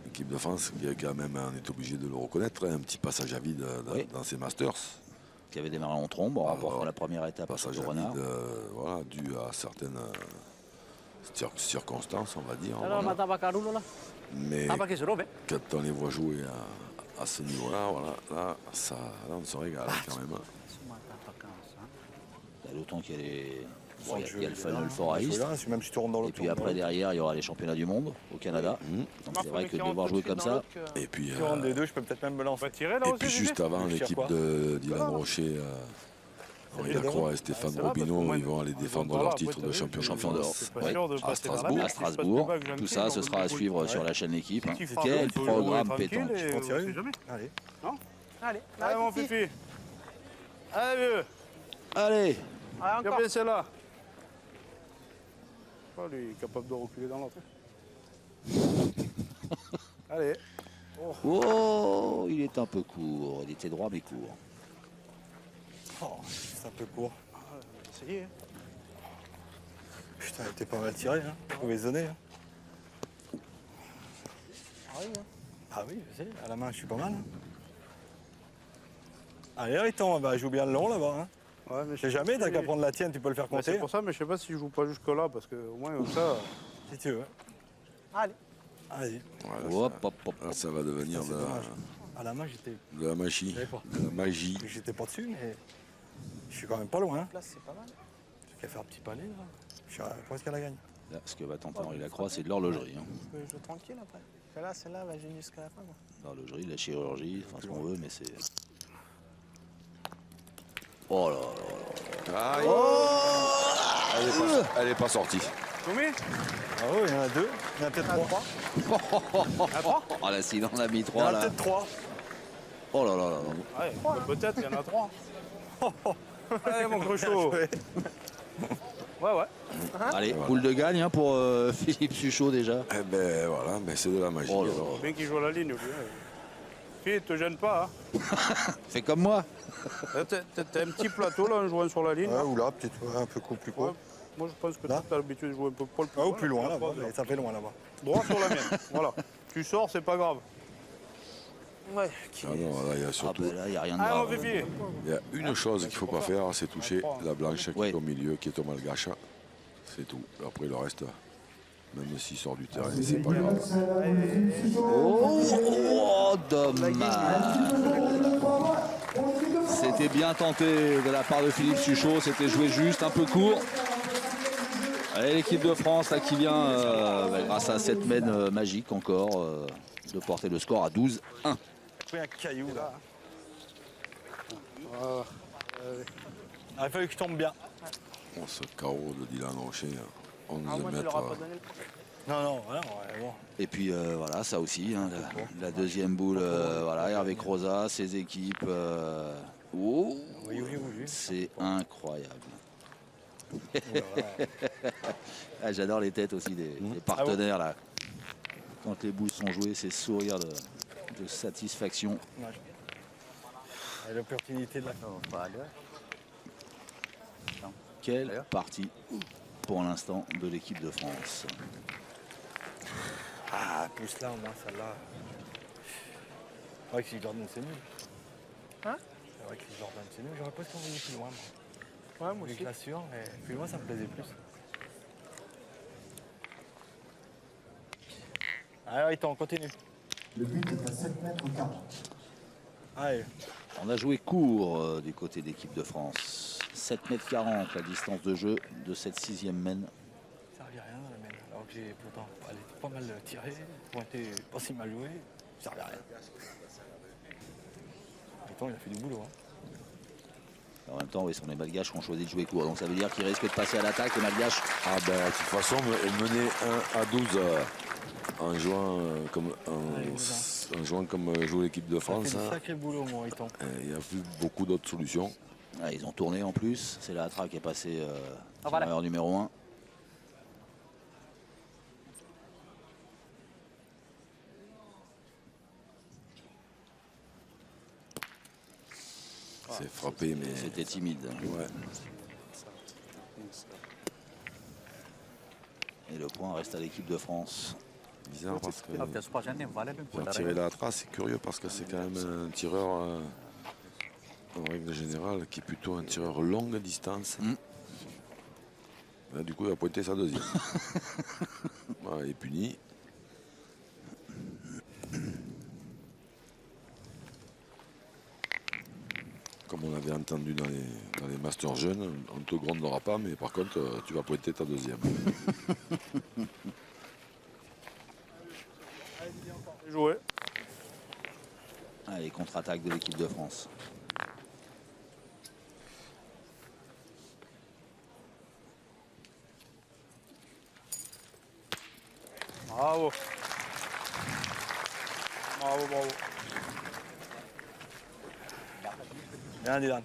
l'équipe de France qui est quand même, on est obligé de le reconnaître, un petit passage à vide Oui. dans ses Masters. Qui avait démarré en trombe en remportant voilà. la première étape à Passage Château à Renard. vide, voilà, dû à certaines circonstances, on va dire. Alors voilà. matabaka olo là. Mais Tapaka izy ireo ve. quand on les voit jouer à ce niveau-là, voilà, là, on se régale quand même. Tsy mahatapaka an'izany. Bah, d'autant qu'il y a les... bon, il y a le Final Four à Je suis Istres. là, même si tu rentres dans Et l'autre. puis après, derrière, il y aura les championnats du monde au Canada. Donc c'est vrai que de devoir jouer comme ça, Et puis, Si tu rentres des deux, je peux peut-être même me On lancer. va tirer là et aussi. puis Didi. juste avant, Je tire l'équipe quoi de Dylan Rocher Henri Lacroix et Stéphane Robineau, ils vont aller défendre leur titre de champion d'Europe. Ouais, À Strasbourg. Tout ça, ce sera à suivre sur la chaîne L'équipe. Hein. Quel programme pétanque. Tu en tires une jamais. Allez. Allez, mon Fifi. Allez, vieux. Allez, Viens bien celle-là. Oh, lui, il est capable de reculer dans l'autre. Allez. oh, il est un peu court. Il était droit mais court. Oh, c'est un peu court. Essayez. Putain, t'es pas mal tiré, hein. Vous pouvez zoner. Hein. Ah oui, je sais, à la main, je suis pas mal. Hein. Allez, Riton, bah, joue bien le long là-bas. Hein. Ouais, mais Je sais jamais, t'as qu'à prendre la tienne, tu peux le faire Bah, compter. c'est pour ça, mais je sais pas si je joue pas jusque là, parce que au moins comme ça. Si tu veux. Allez. Allez. Voilà, Hop, hop, hop. là, ça va devenir C'est dommage. À la main, j'étais. de la magie. J'avais pas. De la magie. J'étais pas dessus, mais je suis quand même pas loin. Hein. Là, c'est pas mal. J'ai qu'à faire un petit palais là. Je suis presque à la gagne. Là, ce que va tenter Henri Lacroix, c'est de l'horlogerie. Hein. Je peux jouer tranquille après. Là, celle-là va jouer jusqu'à la fin. Moi. L'horlogerie, la chirurgie, enfin ce qu'on veut, mais c'est. Oh là là. Aïe. Elle est pas sortie. Combien Ah oui, il y en a deux. Il y en a peut-être trois. Oh là, s'il en a mis Il y en trois a là. peut-être trois. Oh là là là. Ouais, peut-être, il y en a 3. Allez, mon cruchot. Ouais, ouais. Allez, boule de gagne hein, pour Philippe Suchot déjà. Eh ben voilà, ben, c'est de la magie. Oh là alors. Bien qu'il joue à la ligne, lui. Fille, te gêne pas. Hein. Fais comme moi. T'as un petit plateau là en jouant sur la ligne. Ouais, ou là, peut-être un peu plus court. Ouais. Moi, je pense que Là tu as l'habitude de jouer un peu plus Ah, ou plus loin là-bas, mais ça fait loin là-bas. Droit sur la mienne. Voilà. Tu sors, c'est pas grave. Ouais. Ah non, là, il y a Ah surtout ben là, il n'y a rien de Ah, mon grave. Fifi. il y a une chose qu'il ne faut pas faire, c'est toucher la blanche qui Ouais. est au milieu, qui est au malgache. C'est tout. Après le reste, même s'il sort du terrain, c'est pas grave. Oh, dommage. C'était bien tenté de la part de Philippe Suchot. C'était joué juste, un peu court. Allez, l'équipe de France là, qui vient, grâce à cette mène magique encore, de porter le score à 12-1. J'ai pris un caillou là. Ah, il fallait que je tombe bien. On se carreau de Dylan Rocher, 11 Moi, tu mètres. leur as pas donné le point. Non, non, ouais, ouais, bon. Et puis voilà, ça aussi, hein, la deuxième boule, voilà, Hervé Croza, ses équipes. Oh, Oui, oui, oui. c'est incroyable. Voilà. Ah, j'adore les têtes aussi des partenaires là. Quand les boules sont jouées, c'est sourire de satisfaction. Et l'opportunité de la On va aller. Quelle partie pour l'instant de l'équipe de France. Ah, pousse là, au moins, celle-là. C'est vrai que si Jordan, c'est nul. Hein? C'est vrai que si Jordan, c'est nul. J'aurais presque envoyé plus loin, moi. Ouais, moi Vu aussi. que la sueur, mais plus loin, ça me plaisait plus. Allez, on continue. Le but est à 7 mètres 40. Allez. On a joué court du côté de l'équipe de France. 7,40 m la distance de jeu de cette 6e mène. Ça servait à rien la mène. Alors que j'ai pourtant elle était pas mal tirée, pointée pas si mal jouée. Ça servait à rien. Attends, il a fait du boulot. Hein. En même temps, oui, ce sont les Malgaches qui ont choisi de jouer court. Donc ça veut dire qu'ils risquent de passer à l'attaque, les Malgaches. Ah ben, de toute façon, elle menait 1 à 12 en jouant comme joue l'équipe de Ça France. fait du Hein. sacré boulot, mon Riton. Il n'y a plus beaucoup d'autres solutions. Ah, ils ont tourné en plus. C'est la traque qui est passée voilà. tireur numéro 1. C'est frappé, mais C'était timide. ouais. Et le point reste à l'équipe de France. Bizarre parce que Ah, peut-être pas gêné, voilà le pour tirer la trace, c'est curieux parce que c'est quand même un tireur, en règle générale, qui est plutôt un tireur longue distance. Là, du coup, il a pointé sa deuxième. Voilà, il est puni. Comme on avait entendu dans les Masters jeunes, on ne te grondera pas, mais par contre, tu vas pointer ta deuxième. Joué. Allez, contre-attaque de l'équipe de France. Bravo. Bravo, bravo. Bien, Dylan.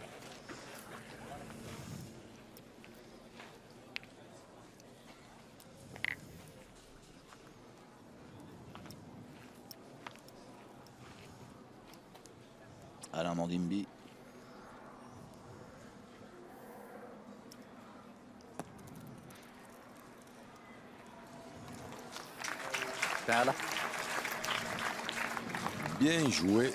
Alain Mandimbi. Voilà. Bien joué.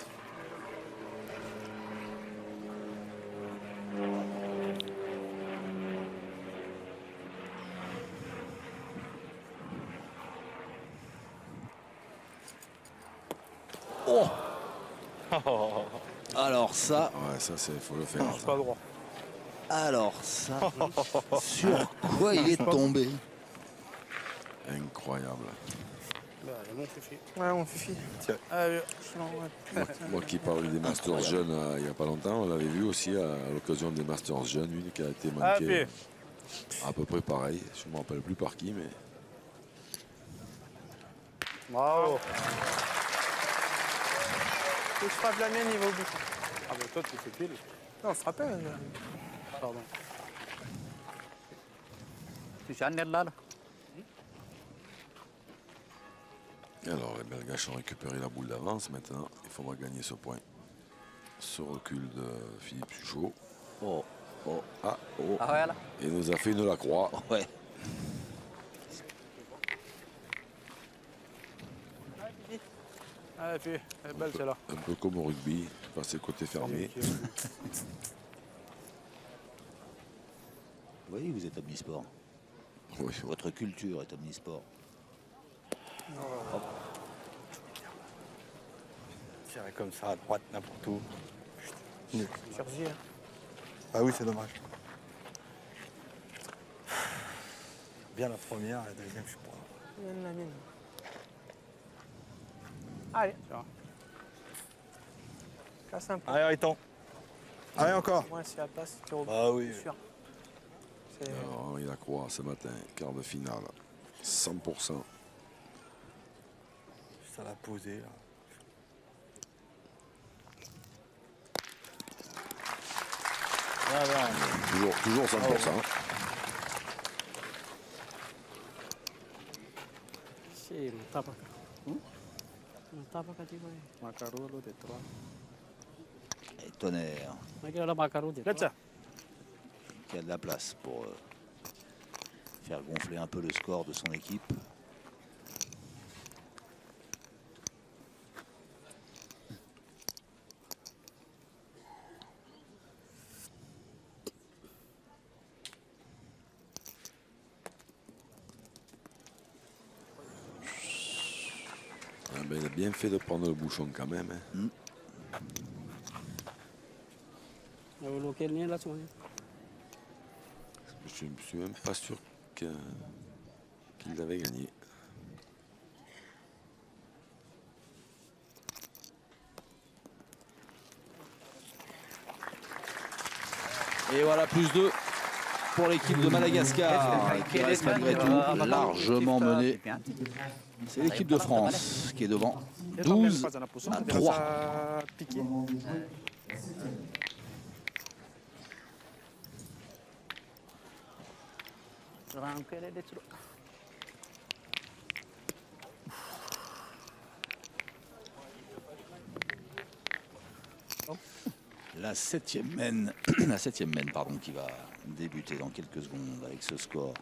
Oh! Alors ça, Ouais, ça, c'est faut le faire. ça. Pas droit. alors ça, sur quoi il est tombé? Incroyable. Là, il y a mon fifi. Ouais, mon fifi. Tiens. Moi qui parle des Masters jeunes il n'y a pas longtemps, on l'avait vu aussi à l'occasion des Masters jeunes, une qui a été manquée. À peu près pareil. Je ne me rappelle plus par qui, mais. Bravo. Je frappe la mienne, il va au bout. Ah bah toi, tu fais pile. Non, frapper. Pardon. Tu sais, là. Et alors, les Belges ont récupéré la boule d'avance. Maintenant, il faudra gagner ce point. Ce recul de Philippe Suchot. Oh, oh, Ah, oh. Ah, voilà. il nous a fait une Lacroix. Ouais. Ah, puis, elle est belle celle-là. Un peu comme au rugby, passer côté fermé. Oui, vous êtes omnisport. Oui, Votre culture est omnisport. Tirer comme ça à droite, n'importe où. Sergi, hein. Ah oui, c'est dommage. Bien la première, la deuxième, je sais pas. La mienne. Allez. Casse un peu. Allez, Riton. Allez, encore. Moi, si elle passe, tu reviens. Ah oui. Sûr. C'est... alors, il a croix ce matin, quart de finale. 100%. Ça l'a posé, là. Ah, ben, Toujours 100%. Si, matapa ka. Matapa ka di ba eh. Makarulo de trois. Et Tonnerre, Nakilala makarulo de Là, trois. ça. qui a de la place pour faire gonfler un peu le score de son équipe. Ah ben, il a bien fait de prendre le bouchon quand même. Hein. Lequel ni là semua. Je ne suis même pas sûr qu'il avait gagné. Et voilà, plus 2 pour l'équipe de Madagascar, qui reste malgré tout largement menée. C'est l'équipe de France qui est devant, 12 à 3. Piqué. La septième mène, pardon, qui va débuter dans quelques secondes avec ce score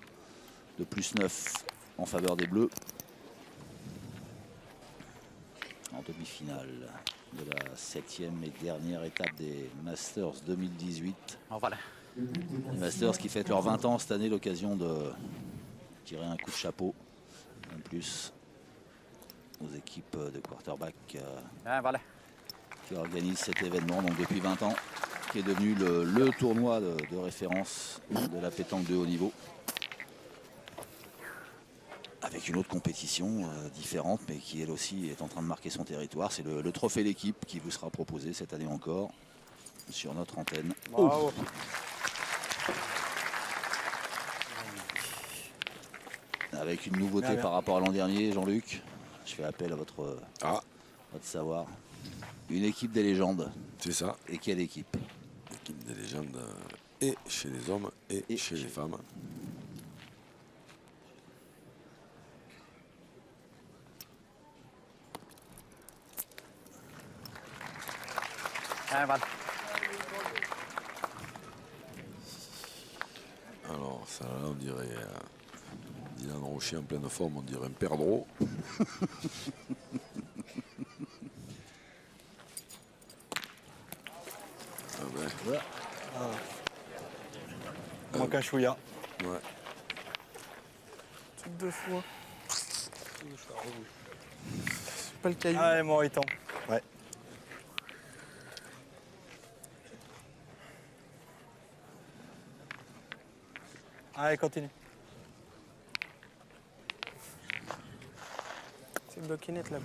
de plus 9 en faveur des Bleus. En demi-finale de la 7e et dernière étape des Masters 2018. Oh, voilà. Les Masters qui fêtent leurs 20 ans cette année, l'occasion de tirer un coup de chapeau en plus aux équipes de quarterback Ah, voilà. qui organisent cet événement donc depuis 20 ans, qui est devenu le tournoi de référence de la pétanque de haut niveau. Avec une autre compétition différente, mais qui elle aussi est en train de marquer son territoire. C'est le trophée l'équipe qui vous sera proposé cette année encore sur notre antenne. Bravo. Avec une nouveauté Bien, bien. par rapport à l'an dernier, Jean-Luc. Je fais appel à votre savoir. Une équipe des légendes. C'est ça. Et quelle équipe? L'équipe des légendes et chez les hommes et chez les femmes. Ah, voilà. Alors, ça là, on dirait Dylan Rocher en pleine forme, on dirait un perdreau. Ah ben, Il manque un chouïa. ouais. Truc de fois. Pas le caillou. Allez, Moriton. Ouais. Allez, continue. C'est bloqué net là.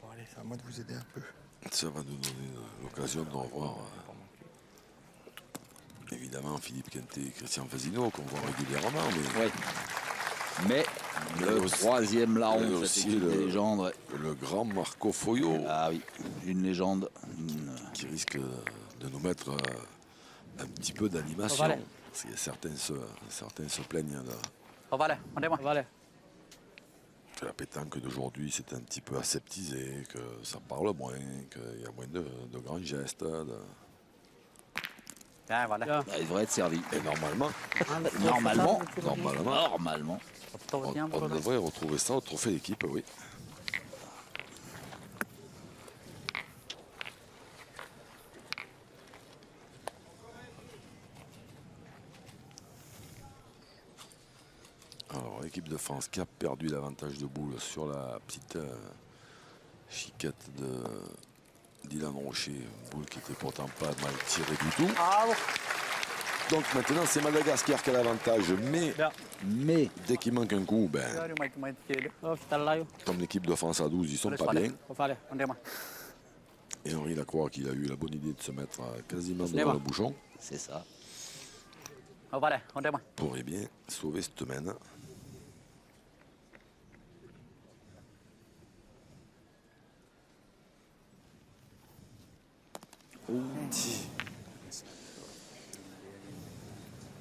Bon, allez, c'est à moi de vous aider un peu. Ça va nous donner l'occasion de revoir évidemment Philippe Quintet et Christian Fasino qu'on voit régulièrement. Mais Ouais. Mais le aussi- troisième mais larron de cette aussi équipe des légendes. Ouais. le grand Marco Foyo Ah oui, une légende. qui risque de nous mettre un petit peu d'animation. Voilà. Parce que certains se plaignent Oh, voilà, on est moi. Voilà. que la pétanque d'aujourd'hui c'est un petit peu aseptisé, que ça parle moins, qu'il y a moins de grands gestes. Ah, voilà. Ja. Bah, il devrait être servi. Et normalement, Normalement, normalement, Tout on, bien, on voilà. devrait retrouver ça au trophée d'équipe, oui. Alors, l'équipe de France qui a perdu l'avantage de boule sur la petite chiquette de Dylan Rocher, une boule qui était pourtant pas mal tirée du tout. Ah, bon. Donc maintenant c'est Madagascar qui a l'avantage, mais dès qu'il manque un coup, ben, Sorry, Mike, Kelly. Oh, kita layo. comme l'équipe de France à 12, ils sont Laisse pas faire. bien. Oh, vale. On est moi. Et Henri Lacroix qui a eu la bonne idée de se mettre quasiment C'est devant bon. le bouchon c'est ça. Oh, voilà, on est moi. pourrait bien sauver cette semaine.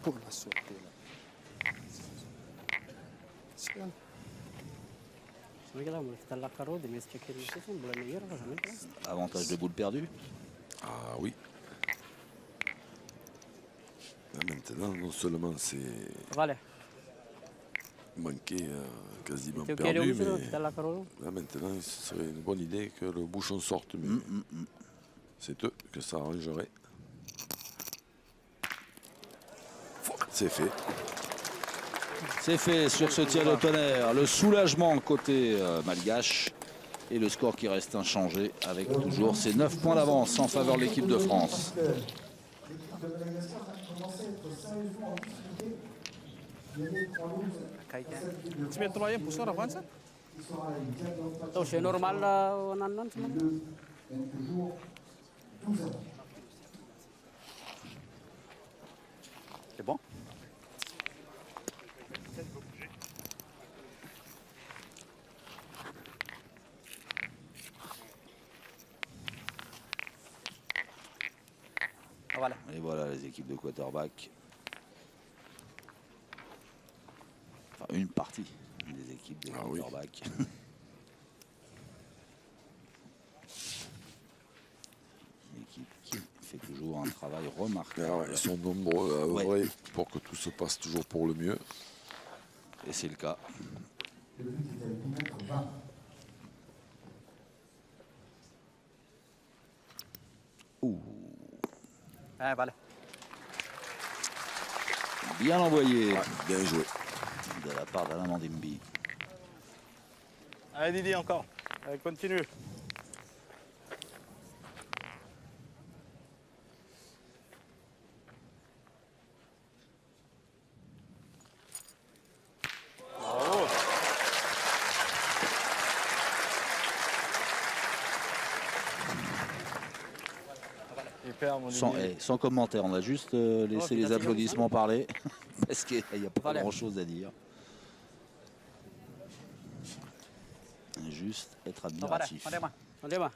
Buona sorte là. Sian. Sama kita mulai kita lakaro di mes cekin itu kan bulan ini apa sana kan? Avantage de boule perdue. Ah oui. Là, maintenant, non seulement c'est Vale. manqué, quasiment Itu perdu, kira itu mais kita lakaro. là maintenant, ce serait une bonne idée que le bouchon sorte, mais c'est eux que ça arrangerait. C'est fait. C'est fait sur ce tir de tonnerre. Le soulagement côté malgache. Et le score qui reste inchangé avec toujours ces 9 points d'avance en faveur de l'équipe de France. L'équipe de Madagascar a commencé à être sérieusement en difficulté. Il y avait 3 loups. Tu mets 3 pour ça, avance? Qui sera une diable dans le match. Tahu c'est normal nan semua. Gagne toujours 12 ans. C'est bon? Ah, voilà. Et voilà les équipes de quarterback. Enfin, une partie des équipes de Ah oui. quarterback. Une équipe qui fait toujours un travail remarquable. Ah ouais, ils sont nombreux à œuvrer Ouais. pour que tout se passe toujours pour le mieux. Et c'est le cas. Le but est à 8 mètres 20. Ah, voilà. Bien envoyé Bien joué. de la part d'Alain Mandimbi. Allez, Didier, encore. Allez, continue. Bravo. faire, mon Sans, Didier. sans commentaire, on a juste laissé les applaudissements parler. Parce qu'il n'y a pas Voilà. grand-chose à dire. Juste être No vale, admiratif. mandema. Onde ba?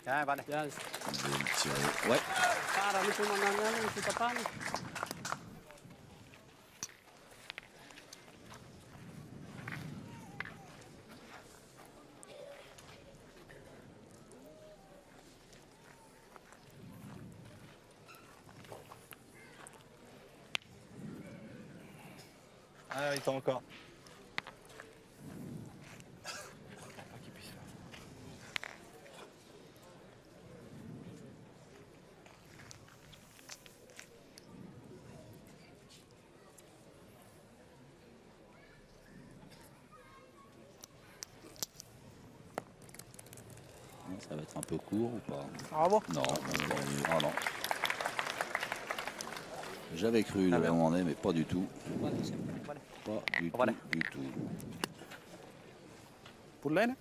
Ya, vale. Yan. Bien tiré. Ouais, Para ni cuma nangan si tapan. Ah, il tend encore. ça va être un peu court ou pas? Bravo. Non, non, non. J'avais cru là où on est, mais pas du tout. Pas du tout, Voilà. du tout. Pullainen?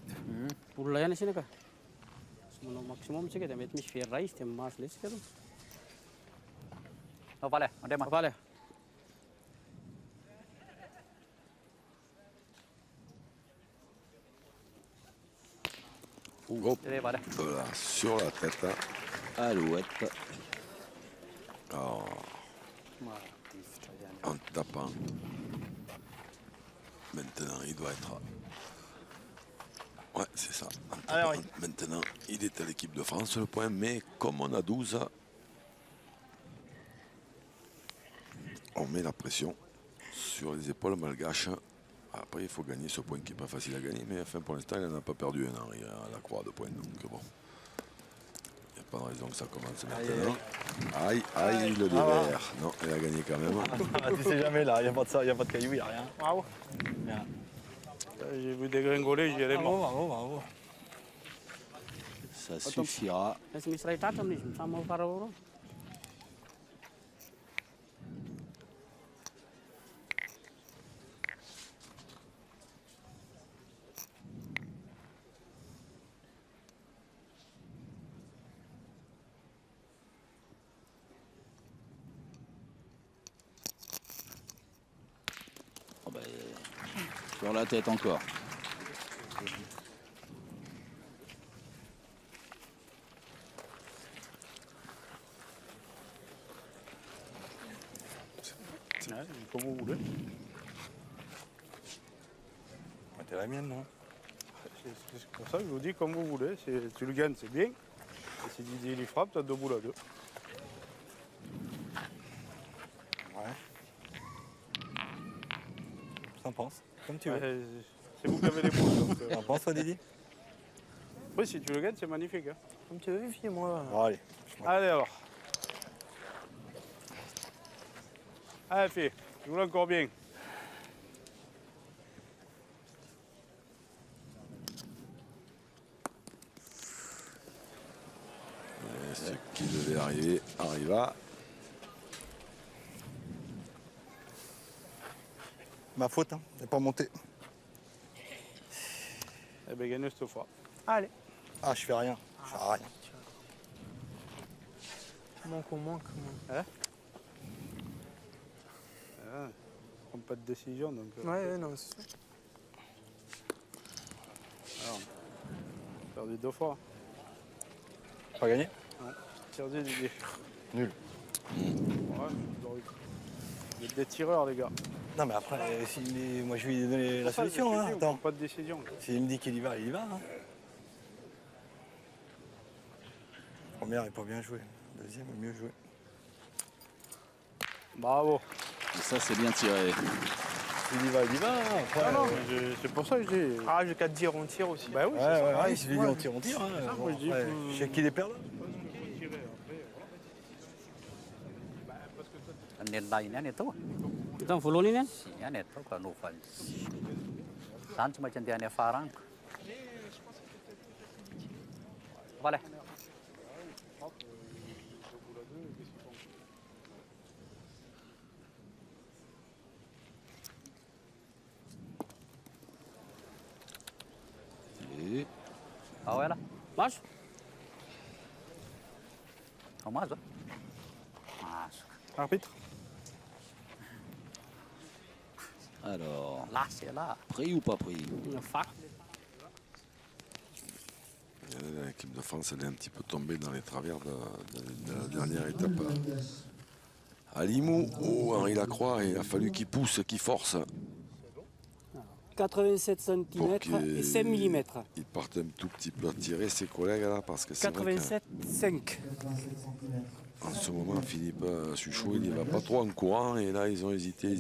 Pulla yan sini ka. Semua maksimum sih kita met mis fair rice tem mas les ka. No vale, mandema. Vale. Hop, Allez, vale. voilà, sur la tête. Alouette. Oh, en tapant. Maintenant, il doit être. Ouais, c'est ça. En tapant. Allez, Henri. Maintenant, il est à l'équipe de France le point, mais comme on a 12, on met la pression sur les épaules malgaches. Après, il faut gagner ce point qui n'est pas facile à gagner, mais enfin, pour l'instant, il n'en a pas perdu un, Henri, à la croix de points. Donc bon, il n'y a pas de raison que ça commence maintenant. Aïe, aïe, le dévers. Non, il a gagné quand même. Ah, tu sais jamais là, il n'y a pas de ça, il n'y a pas de cailloux, il n'y a rien. Bravo. Rien. J'ai vu dégringoler, j'y allais Bravo, mort. bravo, bravo. Ça suffira. Nes mis rai tatam ni sama para oro. Oh ben, sur la tête encore. Ouais, comme vous voulez. Ouais, t'es la mienne, non? C'est pour ça que je vous dis comme vous voulez. Tu le gagnes, c'est bien. Et si Didier il frappe, t'as 2 boules à 2. Ouais. T'en penses? Comme tu veux. Ouais, c'est vous qui avez les boules. Donc, T'en penses, toi, Didi? oui, si tu le gagnes, c'est magnifique. Hein. Comme tu veux, fille, moi. Bon, allez. Allez alors. Allez, fille, joue encore bien. Et ce qui devait arriver arriva. Ma faute, hein. J'ai pas monté. Eh bien, gagne cette fois. Allez. Ah, je fais rien. Je fais rien. Ah, prends pas de décision, donc. Ouais, non, c'est sûr. Alors, perdu 2 fois. Pas gagné? Perdu Didier. Nul. Ouais, vous êtes des tireurs, les gars. Non, mais après, moi, je vais lui donner la solution. Hein. On Attends. prend pas de décision. S'il me dit qu'il y va, il y va. Hein. Première, il pas bien joué. Deuxième, il mieux joué. Bravo. Et ça, c'est bien tiré. Il y va, il y va. Hein. Après, Ah non, c'est pour ça que je dis. Ah, j'ai qu'à te dire, on tire aussi. Bah oui, ouais, c'est ça. ouais, si je lui dis on tire, on tire. Hein. ça, Bon, moi, je dis, après, faut- je sais qu'il est perdant. Nilainya itu, Kita follow ni kan? yan itu kan ufan. San macam dia ni farang. Vale. Ah ouais là. Mas? Oh mas. Mas. Arbitre. Alors, Là, c'est là. pris ou pas pris? Fac. L'équipe de France, elle est un petit peu tombée dans les travers de la dernière étape. À Limoux, oh, Henri Lacroix, il a fallu qu'il pousse, qu'il force. 87 cm et 5 mm. Il partent un tout petit peu à tirer ses collègues là, parce que c'est vrai 87,5. qu'en ce moment, Philippe Suchot, il n'y va pas trop en courant, et là, ils ont hésité.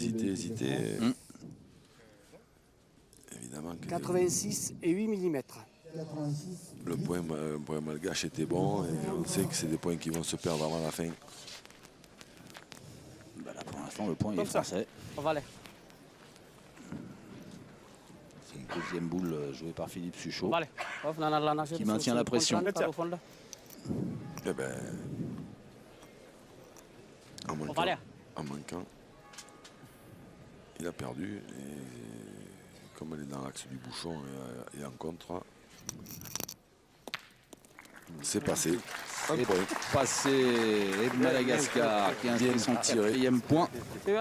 Évidemment que 86 et 8 mm. le point malgache était bon, et on sait que c'est des points qui vont se perdre avant la fin. Bah là, pour l'instant, le point il est français. On va aller. C'est une deuxième boule jouée par Philippe Suchot. On va aller. Qui maintient la pression. Eh ben, en On va aller. manquant, il a perdu, et comme elle est dans l'axe du bouchon et en contre, c'est passé. Un C'est point. passé. Et Madagascar qui inscrit son quatrième point. Et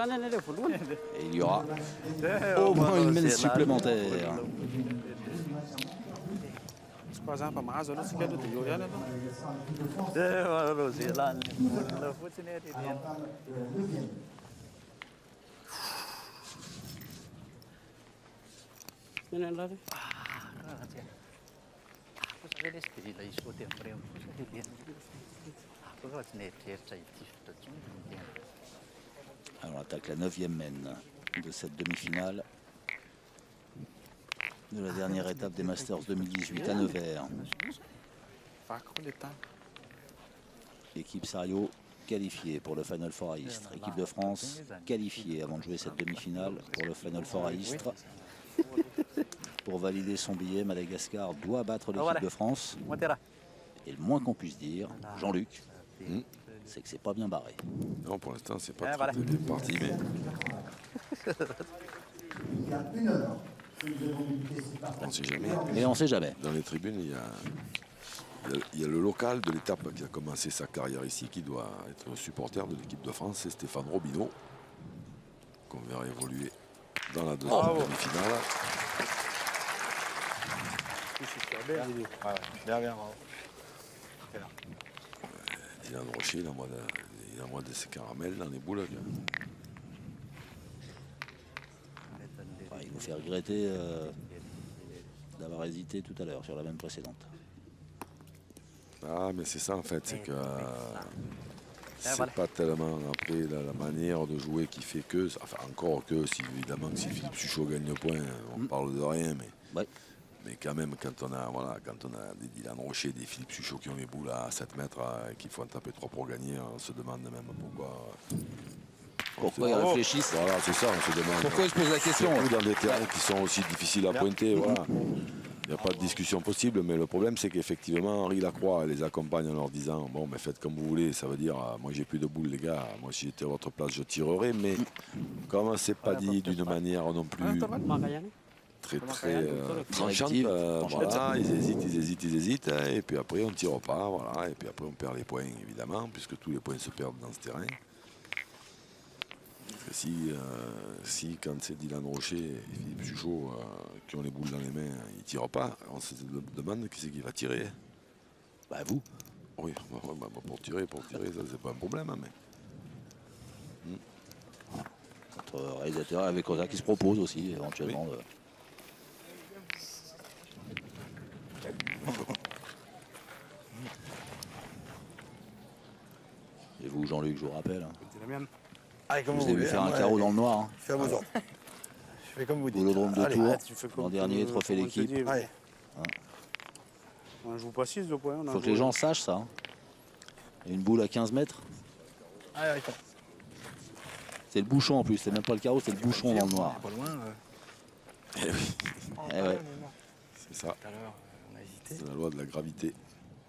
il y aura au moins une mène supplémentaire. Por exemplo, a mais, olha se quer do teu, olha lá. Aku sa l'esprit là, il saute après un peu, ça bien. Aku va se mettre ça ici, Alors on attaque la 9e mène de cette demi-finale de la dernière étape des Masters 2018 à Nevers. Fac, olha tá. L'équipe Sario qualifiée pour le Final Four à Istres. Équipe de France qualifiée avant de jouer cette demi-finale pour le Final Four à Istres. Pour valider son billet, Madagascar doit battre l'équipe de France. Et le moins qu'on puisse dire, Jean-Luc, c'est que c'est pas bien barré. Non, pour l'instant, c'est pas très bien parti, mais Il y a une heure que nous avons débuté ces on ne parties. sait jamais. Mais on sait jamais. Dans les tribunes, il y a le local de l'étape qui a commencé sa carrière ici, qui doit être supporter de l'équipe de France, c'est Stéphane Robineau, qu'on verra évoluer dans la deuxième demi-finale. Bien, bravo. Dylan Rocher, il envoie de ses caramels dans les boules. Enfin, il nous fait regretter d'avoir hésité tout à l'heure sur la même précédente. Ah, mais c'est ça en fait, c'est que c'est pas tellement après la manière de jouer qui fait que, enfin encore que, si évidemment que si Philippe Suchot gagne le point, on parle de rien, mais quand même quand on a des Dylan Rocher, des Philippe Suchot qui ont les boules à 7 mètres et qu'il faut en taper 3 pour gagner, on se demande même Pourquoi ils réfléchissent? Voilà, c'est ça, on se demande. Pourquoi ils se posent la question? Surtout dans des terrains qui sont aussi difficiles à pointer, voilà. Il n'y a pas de discussion possible, mais le problème c'est qu'effectivement Henri Lacroix les accompagne en leur disant bon mais faites comme vous voulez, ça veut dire moi j'ai plus de boules les gars, moi si j'étais à votre place je tirerais, mais comme c'est pas dit d'une manière non plus très tranchante, voilà, ils hésitent, et puis après on tire pas, voilà, et puis après on perd les points évidemment, puisque tous les points se perdent dans ce terrain. Parce que si quand c'est Dylan Rocher et Philippe Suchot qui ont les boules dans les mains, ils ne tirent pas, on se demande qui c'est qui va tirer. Bah vous. Oui, pour tirer, ça c'est pas un problème. Mais... Notre réalisateur avec Rosa qui se propose aussi éventuellement. Oui. Et vous Jean-Luc, je vous rappelle. C'est la mienne. Allez, comme Vous vous avez voulez. fait un carreau dans le noir. Hein. Fais à vos ordres. Je fais comme vous dites. Vélodrome de Allez. Tours. Tu fais comme L'an dernier, tu- trophée comme on te d'équipe. dit. Allez. On joue pas 6 de points. Faut que les gens sachent ça. Hein. Il y a une boule à 15 mètres. Allez, allez, attends. C'est le bouchon en plus, c'est même pas le carreau, c'est le bouchon dans le noir. Pas loin. Eh oui, Eh ouais. c'est ça, Tout à l'heure, on a hésité. c'est la loi de la gravité.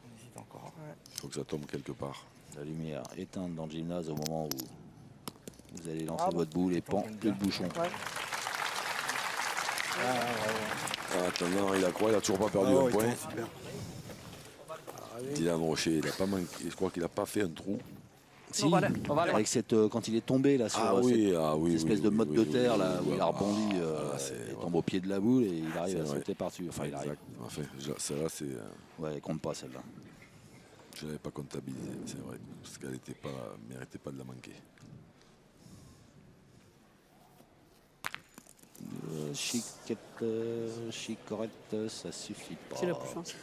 On hésite encore. Il faut que ça tombe quelque part. La lumière éteinte dans le gymnase au moment où vous allez lancer votre boule et pan, que le bouchon. Attends, il a quoi? Il a toujours pas perdu un point. Dylan Rocher, il a pas manqué. Je crois qu'il n'a pas fait un trou. Si, avec cette, quand il est tombé là sur cette espèce de motte de terre là, où il a rebondi, il tombe au pied de la boule et il arrive à sauter par-dessus. Enfin, il arrive. Enfin, celle-là, c'est. Ouais, elle compte pas celle-là. Je ne l'avais pas comptabilisé, c'est vrai, parce qu'elle ne méritait pas de la manquer. Chicorette, ça suffit pas. C'est la plus chance.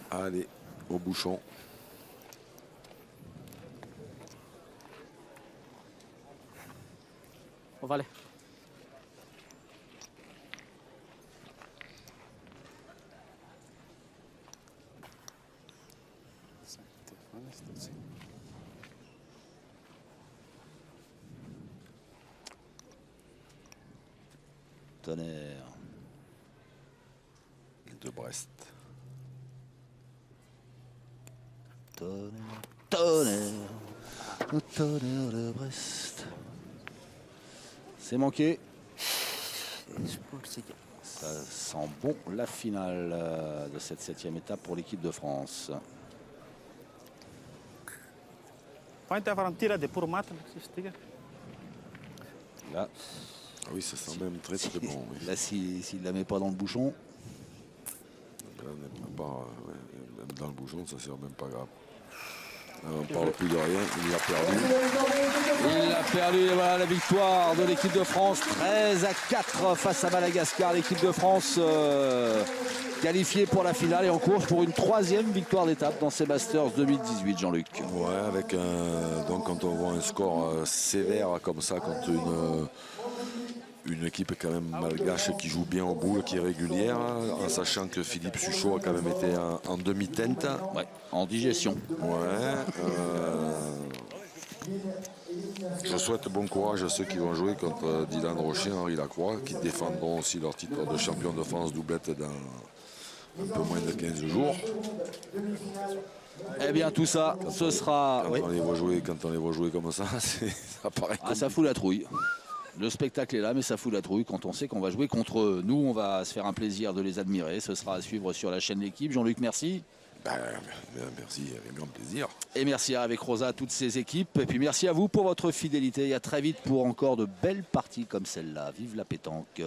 Allez, au bouchon. On va aller. Tonnerre. De Brest. Tonnerre de Brest. C'est manqué. Ça sent bon la finale de cette 7e étape pour l'équipe de France. Là. Ah oui, ça sent même très très bon. Oui. Là, s'il ne la met pas dans le bouchon. Là, même dans le bouchon, ça sert même pas grave. Là, on ne parle plus de rien, il a perdu. Il a perdu, et voilà la victoire de l'équipe de France. 13-4 face à Madagascar. L'équipe de France qualifiée pour la finale et en course pour une 3e victoire d'étape dans ces Masters 2018, Jean-Luc. Ouais, avec donc quand on voit un score sévère comme ça contre une équipe quand même malgache qui joue bien au boule, qui est régulière, en sachant que Philippe Suchot a quand même été en demi-teinte. Ouais, en digestion. Ouais. Je souhaite bon courage à ceux qui vont jouer contre Dylan Rocher, Henri Lacroix, qui défendront aussi leur titre de champion de France doublette dans un peu moins de 15 jours. Eh bien tout ça, ce sera... Quand on les voit jouer comme ça, ça paraît compliqué. Ça fout la trouille. Le spectacle est là, mais ça fout la trouille quand on sait qu'on va jouer contre eux. Nous, on va se faire un plaisir de les admirer. Ce sera à suivre sur la chaîne L'équipe. Jean-Luc, merci. Merci, avec grand plaisir. Et merci avec Rosa à toutes ces équipes. Et puis merci à vous pour votre fidélité. Et à très vite pour encore de belles parties comme celle-là. Vive la pétanque.